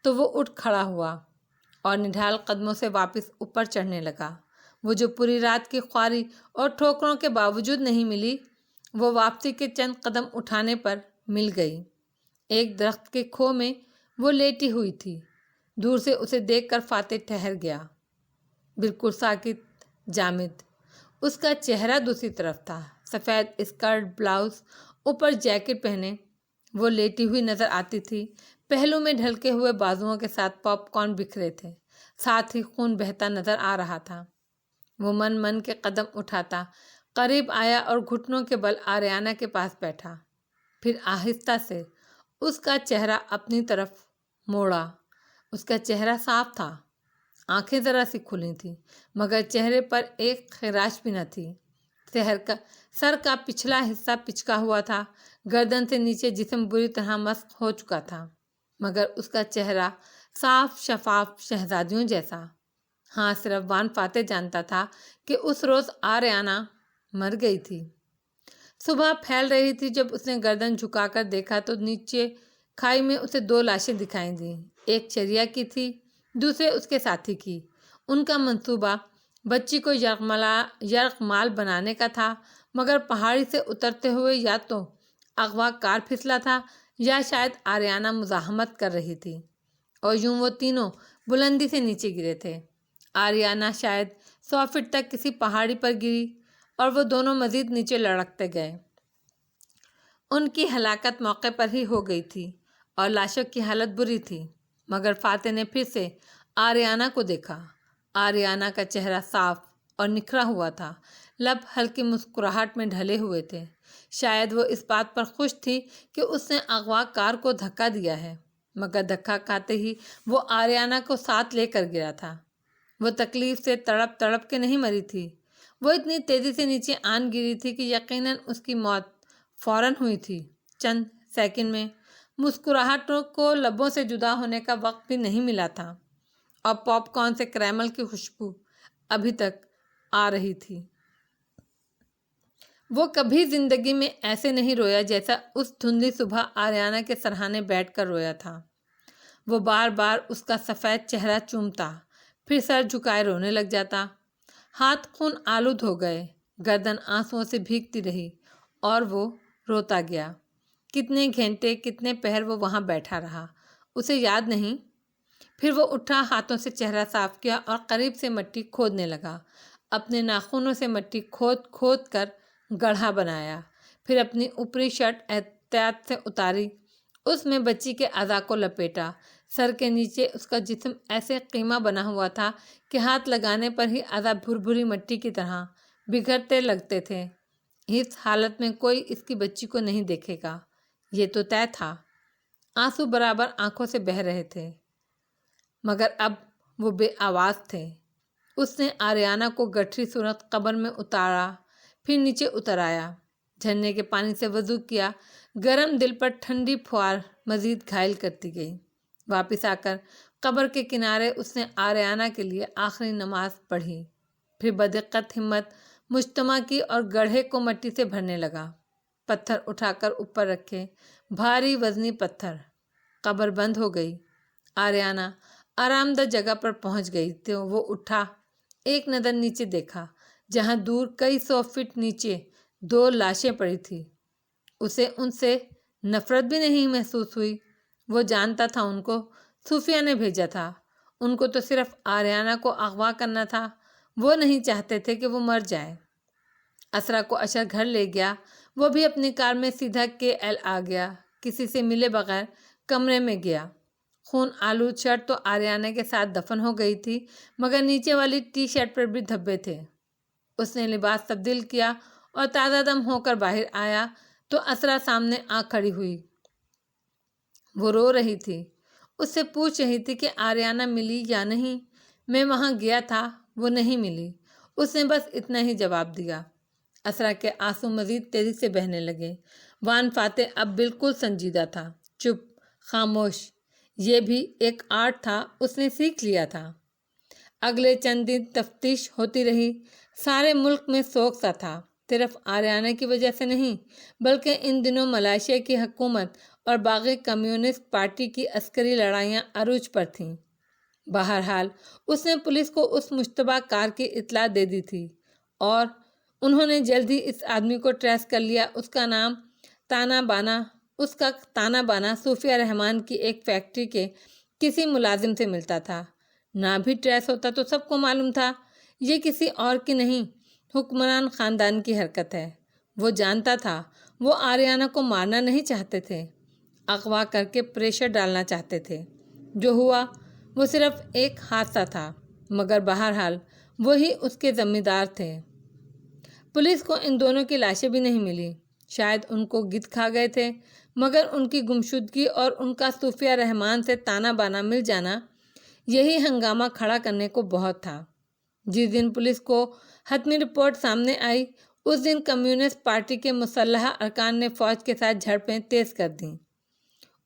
تو وہ اٹھ کھڑا ہوا اور نڈھال قدموں سے واپس اوپر چڑھنے لگا۔ وہ جو پوری رات کی خواری اور ٹھوکروں کے باوجود نہیں ملی، وہ واپسی کے چند قدم اٹھانے پر مل گئی۔ ایک درخت کے کھو میں وہ لیٹی ہوئی تھی۔ دور سے اسے دیکھ کر فاتح ٹھہر گیا، بالکل ساکت، جامد۔ اس کا چہرہ دوسری طرف تھا، سفید اسکرٹ، بلاؤز، اوپر جیکٹ پہنے وہ لیٹی ہوئی نظر آتی تھی۔ پہلو میں ڈھلکے ہوئے بازوؤں کے ساتھ پاپ کارن بکھرے تھے، ساتھ ہی خون بہتا نظر آ رہا تھا۔ وہ من من کے قدم اٹھاتا قریب آیا اور گھٹنوں کے بل آریانہ کے پاس بیٹھا، پھر آہستہ سے اس کا چہرہ اپنی طرف موڑا۔ اس کا چہرہ صاف تھا، آنکھیں ذرا سی کھلی تھیں، مگر چہرے پر ایک خراش بھی نہ تھی۔ سر کا پچھلا حصہ پچکا ہوا تھا، گردن سے نیچے جسم بری طرح مسخ ہو چکا تھا، مگر اس کا چہرہ صاف شفاف شہزادیوں جیسا۔ ہاں، صرف وان فاتح جانتا تھا کہ اس روز آریانہ مر گئی تھی۔ صبح پھیل رہی تھی جب اس نے گردن جھکا کر دیکھا تو نیچے کھائی میں اسے 2 لاشیں دکھائی دیں۔ ایک شریعہ کی تھی دوسرے اس کے ساتھی کی۔ ان کا منصوبہ بچی کو یرغمال بنانے کا تھا، مگر پہاڑی سے اترتے ہوئے یا تو اغوا کار پھسلا تھا یا شاید آریانہ مزاحمت کر رہی تھی، اور یوں وہ تینوں بلندی سے نیچے گرے تھے۔ آریانہ شاید 100 فٹ تک کسی پہاڑی پر گری اور وہ دونوں مزید نیچے لڑکتے گئے۔ ان کی ہلاکت موقع پر ہی ہو گئی تھی اور لاشوں کی حالت بری تھی، مگر فاتح نے پھر سے آریانہ کو دیکھا۔ آریانہ کا چہرہ صاف اور نکھرا ہوا تھا، لب ہلکی مسکراہٹ میں ڈھلے ہوئے تھے۔ شاید وہ اس بات پر خوش تھی کہ اس نے اغوا کار کو دھکا دیا ہے، مگر دھکا کھاتے ہی وہ آریانہ کو ساتھ لے کر گرا تھا۔ وہ تکلیف سے تڑپ تڑپ کے نہیں مری تھی، وہ اتنی تیزی سے نیچے آن گری تھی کہ یقیناً اس کی موت فوراً ہوئی تھی۔ چند سیکنڈ میں مسکراہٹوں کو لبوں سے جدا ہونے کا وقت بھی نہیں ملا تھا، اور پاپ کارن سے کریمل کی خوشبو ابھی تک آ رہی تھی۔ وہ کبھی زندگی میں ایسے نہیں رویا جیسا اس دھندلی صبح آریانہ کے سرہانے بیٹھ کر رویا تھا۔ وہ بار بار اس کا سفید چہرہ چومتا، پھر سر جھکائے رونے لگ جاتا۔ ہاتھ خون آلود ہو گئے، گردن آنسوؤں سے بھیگتی رہی اور وہ روتا گیا۔ کتنے گھنٹے، کتنے پہر وہ وہاں بیٹھا رہا، اسے یاد نہیں۔ پھر وہ اٹھا، ہاتھوں سے چہرہ صاف کیا اور قریب سے مٹی کھودنے لگا۔ اپنے ناخنوں سے مٹی کھود کھود کر گڑھا بنایا، پھر اپنی اوپری شرٹ احتیاط سے اتاری، اس میں بچی کے اعضاء کو لپیٹا۔ سر کے نیچے اس کا جسم ایسے قیمہ بنا ہوا تھا کہ ہاتھ لگانے پر ہی اعضاء بھر مٹی کی طرح بکھرتے لگتے تھے۔ اس حالت میں کوئی اس کی بچی کو نہیں دیکھے گا، یہ تو طے تھا۔ آنسو برابر آنکھوں سے بہہ رہے تھے، مگر اب وہ بے آواز تھے۔ اس نے آریانہ کو گٹھری صورت قبر میں اتارا، پھر نیچے اتر آیا، جھرنے کے پانی سے وضو کیا۔ گرم دل پر ٹھنڈی پھوار مزید گھائل کرتی گئی۔ واپس آ کر قبر کے کنارے اس نے آریانہ کے لیے آخری نماز پڑھی، پھر بدقت ہمت مجتمع کی اور گڑھے کو مٹی سے بھرنے لگا۔ پتھر اٹھا کر اوپر رکھے، بھاری وزنی پتھر۔ قبر بند ہو گئی۔ آریانہ آرام دہ جگہ پر پہنچ گئی تو وہ اٹھا، ایک نظر نیچے دیکھا، جہاں دور کئی 100 فٹ نیچے 2 لاشیں پڑی تھیں۔ اسے ان سے نفرت بھی نہیں محسوس ہوئی۔ وہ جانتا تھا ان کو صوفیہ نے بھیجا تھا، ان کو تو صرف آریانہ کو اغوا کرنا تھا۔ وہ نہیں چاہتے تھے کہ وہ مر جائے۔ اسرا کو اشر گھر لے گیا، وہ بھی اپنی کار میں سیدھا KL آ گیا، کسی سے ملے بغیر کمرے میں گیا۔ خون آلود شرٹ تو آریانہ کے ساتھ دفن ہو گئی تھی، مگر نیچے والی ٹی شرٹ پر بھی دھبے تھے۔ اس نے لباس تبدیل کیا اور تازہ دم ہو کر باہر آیا تو اسرا سامنے آ کھڑی ہوئی۔ وہ رو رہی تھی، اس سے پوچھ رہی تھی کہ آریانہ ملی یا نہیں۔ میں وہاں گیا تھا، وہ نہیں ملی، اس نے بس اتنا ہی جواب دیا۔ اسرا کے آنسو مزید تیزی سے بہنے لگے۔ وان فاتح اب بالکل سنجیدہ تھا، چپ، خاموش۔ یہ بھی ایک آرٹ تھا، اس نے سیکھ لیا تھا۔ اگلے چند دن تفتیش ہوتی رہی۔ سارے ملک میں سوگ سا تھا، صرف آریانہ کی وجہ سے نہیں، بلکہ ان دنوں ملائیشیا کی حکومت اور باغی کمیونسٹ پارٹی کی عسکری لڑائیاں عروج پر تھیں۔ بہرحال اس نے پولیس کو اس مشتبہ کار کی اطلاع دے دی تھی اور انہوں نے جلد ہی اس آدمی کو ٹریس کر لیا۔ اس کا تانا بانا صوفیہ رحمان کی ایک فیکٹری کے کسی ملازم سے ملتا تھا۔ نہ بھی ٹریس ہوتا تو سب کو معلوم تھا یہ کسی اور کی نہیں، حکمران خاندان کی حرکت ہے۔ وہ جانتا تھا وہ آریانہ کو مارنا نہیں چاہتے تھے، اغوا کر کے پریشر ڈالنا چاہتے تھے۔ جو ہوا وہ صرف ایک حادثہ تھا، مگر بہرحال وہی اس کے ذمہ دار تھے۔ پولیس کو ان دونوں کی لاشیں بھی نہیں ملی، شاید ان کو گدھ کھا گئے تھے، مگر ان کی گمشدگی اور ان کا صوفیہ رحمان سے تانا بانا مل جانا، یہی ہنگامہ کھڑا کرنے کو بہت تھا۔ جس دن پولیس کو حتمی رپورٹ سامنے آئی، اس دن کمیونسٹ پارٹی کے مسلح ارکان نے فوج کے ساتھ جھڑپیں تیز کر دیں۔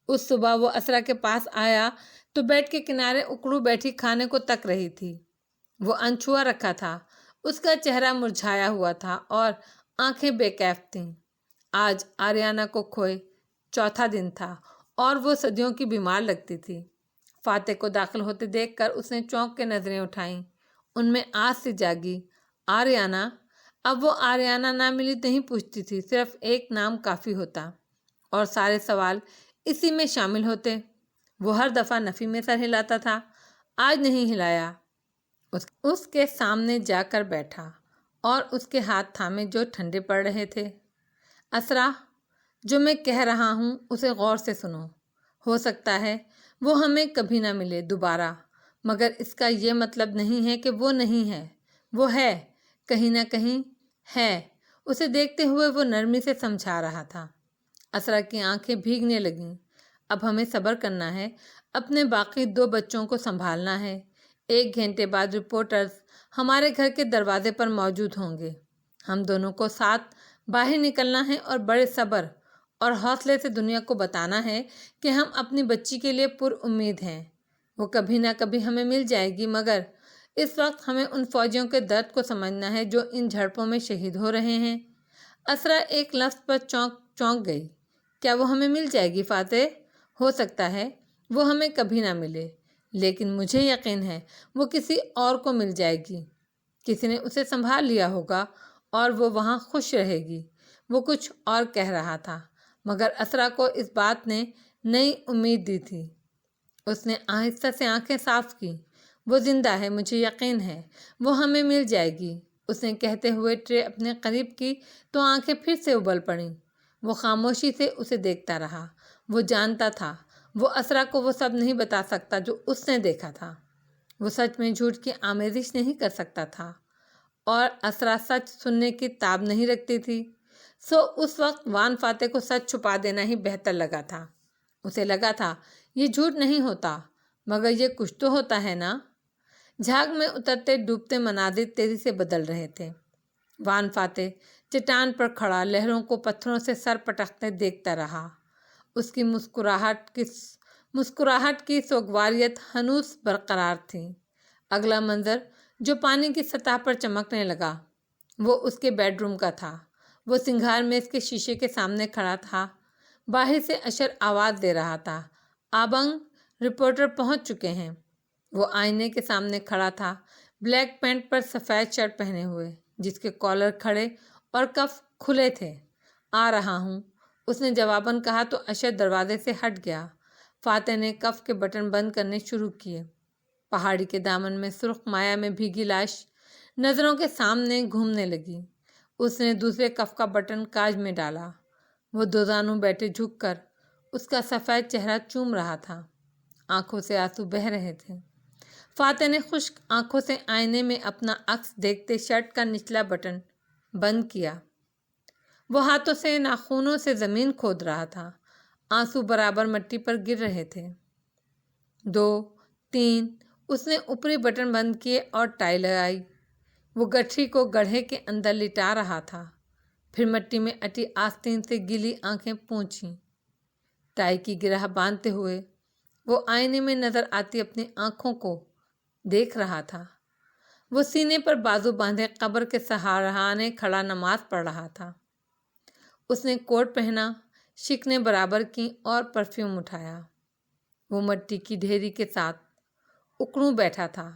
اس صبح وہ اسرا کے پاس آیا تو بیڈ کے کنارے اکڑو بیٹھی کھانے کو تک رہی تھی۔ وہ انچھوا رکھا تھا، اس کا چہرہ مرجھایا ہوا تھا اور آنکھیں بے کیف تھیں۔ آج آریانہ کو کھوئے 4تھا دن تھا اور وہ صدیوں کی بیمار لگتی تھی۔ فاتح کو داخل ہوتے دیکھ کر اس نے چونک کے نظریں اٹھائیں۔ ان میں آس سے جاگی، آریانہ۔ اب وہ آریانہ نہ ملی نہیں پوچھتی تھی، صرف ایک نام کافی ہوتا اور سارے سوال اسی میں شامل ہوتے۔ وہ ہر دفعہ نفی میں سر ہلاتا تھا، آج نہیں ہلایا۔ اس کے سامنے جا کر بیٹھا اور اس کے ہاتھ تھامے جو ٹھنڈے پڑ رہے تھے۔ اسرا، جو میں کہہ رہا ہوں اسے غور سے سنو۔ ہو سکتا ہے وہ ہمیں کبھی نہ ملے دوبارہ، مگر اس کا یہ مطلب نہیں ہے کہ وہ نہیں ہے، وہ ہے، کہیں نہ کہیں ہے۔ اسے دیکھتے ہوئے وہ نرمی سے سمجھا رہا تھا۔ اسرا کی آنکھیں بھیگنے لگیں۔ اب ہمیں صبر کرنا ہے، اپنے باقی 2 بچوں کو سنبھالنا ہے۔ 1 گھنٹے بعد رپورٹرز ہمارے گھر کے دروازے پر موجود ہوں گے۔ ہم دونوں کو ساتھ باہر نکلنا ہے اور بڑے صبر اور حوصلے سے دنیا کو بتانا ہے کہ ہم اپنی بچی کے لیے پر امید ہیں۔ وہ کبھی نہ کبھی ہمیں مل جائے گی، مگر اس وقت ہمیں ان فوجیوں کے درد کو سمجھنا ہے جو ان جھڑپوں میں شہید ہو رہے ہیں۔ اسرا ایک لفظ پر چونک گئی۔ کیا وہ ہمیں مل جائے گی فاتح؟ ہو سکتا ہے وہ ہمیں کبھی نہ ملے، لیکن مجھے یقین ہے وہ کسی اور کو مل جائے گی۔ کسی نے اسے سنبھال لیا ہوگا اور وہ وہاں خوش رہے گی۔ وہ کچھ اور کہہ رہا تھا، مگر اسرا کو اس بات نے نئی امید دی تھی۔ اس نے آہستہ سے آنکھیں صاف کی۔ وہ زندہ ہے، مجھے یقین ہے وہ ہمیں مل جائے گی۔ اس نے کہتے ہوئے ٹرے اپنے قریب کی تو آنکھیں پھر سے ابل پڑیں۔ وہ خاموشی سے اسے دیکھتا رہا۔ وہ جانتا تھا وہ اسرا کو وہ سب نہیں بتا سکتا جو اس نے دیکھا تھا۔ وہ سچ میں جھوٹ کی آمیزش نہیں کر سکتا تھا اور اسرا سچ سننے کی تاب نہیں رکھتی تھی۔ سو اس وقت وان فاتح کو سچ چھپا دینا ہی بہتر لگا تھا۔ اسے لگا تھا یہ جھوٹ نہیں ہوتا، مگر یہ کچھ تو ہوتا ہے نا۔ جھاگ میں اترتے ڈوبتے مناظر تیزی سے بدل رہے تھے۔ وان فاتح چٹان پر کھڑا لہروں کو پتھروں سے سر پٹکتے دیکھتا رہا۔ اس کی مسکراہٹ کی سوگواریت ہنوز برقرار تھی۔ اگلا منظر جو پانی کی سطح پر چمکنے لگا وہ اس کے بیڈ روم کا تھا۔ وہ سنگھار میز کے شیشے کے سامنے کھڑا تھا، باہر سے اشر آواز دے رہا تھا، آبنگ رپورٹر پہنچ چکے ہیں۔ وہ آئینے کے سامنے کھڑا تھا، بلیک پینٹ پر سفید شرٹ پہنے ہوئے، جس کے کالر کھڑے اور کف کھلے تھے۔ آ رہا ہوں، اس نے جواباً کہا تو اشر دروازے سے ہٹ گیا۔ فاتح نے کف کے بٹن بند کرنے شروع کیے۔ پہاڑی کے دامن میں سرخ مایا میں بھیگی لاش نظروں کے سامنے گھومنے لگی۔ اس نے دوسرے کف کا بٹن کاج میں ڈالا۔ وہ دوزانوں بیٹھے جھک کر اس کا سفید چہرہ چوم رہا تھا۔ آنکھوں سے آنسو بہہ رہے تھے۔ فاتح نے خشک آنکھوں سے آئینے میں اپنا عکس دیکھتے شرٹ کا نچلا بٹن بند کیا۔ وہ ہاتھوں سے ناخنوں سے زمین کھود رہا تھا۔ آنسو برابر مٹی پر گر رہے تھے۔ 2 3 اس نے اوپری بٹن بند کیے اور ٹائی لگائی۔ وہ گٹھری کو گڑھے کے اندر لٹا رہا تھا، پھر مٹی میں اٹی آستین سے گیلی آنکھیں پونچھیں۔ ٹائی کی گرہ باندھتے ہوئے وہ آئینے میں نظر آتی اپنی آنکھوں کو دیکھ رہا تھا۔ وہ سینے پر بازو باندھے قبر کے سہارنے کھڑا نماز پڑھ رہا تھا۔ اس نے کوٹ پہنا، شکنیں برابر کیں اور پرفیوم اٹھایا۔ وہ مٹی کی ڈھیری کے ساتھ اکڑوں بیٹھا تھا،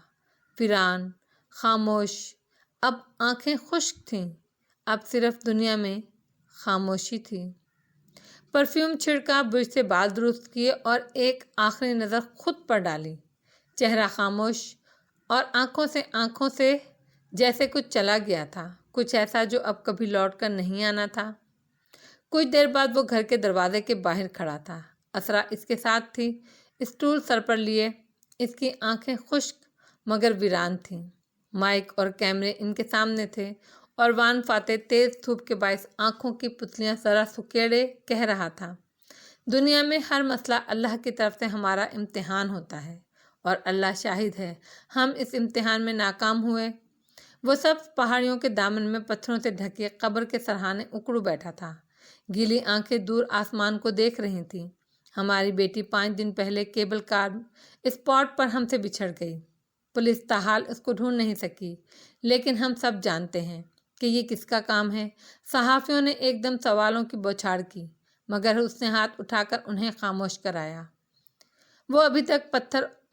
ویران، خاموش۔ اب آنکھیں خشک تھیں، اب صرف دنیا میں خاموشی تھی۔ پرفیوم چھڑکا، برش سے بال درست کیے اور ایک آخری نظر خود پر ڈالی۔ چہرہ خاموش اور آنکھوں سے جیسے کچھ چلا گیا تھا، کچھ ایسا جو اب کبھی لوٹ کر نہیں آنا تھا۔ کچھ دیر بعد وہ گھر کے دروازے کے باہر کھڑا تھا۔ اسرا اس کے ساتھ تھی، اسٹول سر پر لیے۔ اس کی آنکھیں خشک مگر ویران تھیں۔ مائک اور کیمرے ان کے سامنے تھے اور وان فاتح تیز دھوپ کے باعث آنکھوں کی پتلیاں ذرا سکیڑے کہہ رہا تھا، دنیا میں ہر مسئلہ اللہ کی طرف سے ہمارا امتحان ہوتا ہے اور اللہ شاہد ہے ہم اس امتحان میں ناکام ہوئے۔ وہ سب پہاڑیوں کے دامن میں پتھروں سے ڈھکے قبر کے سرہانے اکڑو بیٹھا تھا۔ گیلی آنکھیں دور آسمان کو دیکھ رہی تھیں۔ ہماری بیٹی 5 دن پہلے کیبل کار اسپاٹ پر ہم سے بچھڑ گئی۔ پولیس تاحال اس کو ڈھونڈ نہیں سکی، لیکن ہم سب جانتے ہیں کہ یہ کس کا کام ہے۔ صحافیوں نے ایک دم سوالوں کی بوچھاڑ کی، مگر اس نے ہاتھ اٹھا کر انہیں خاموش کرایا۔ وہ ابھی تک پتھر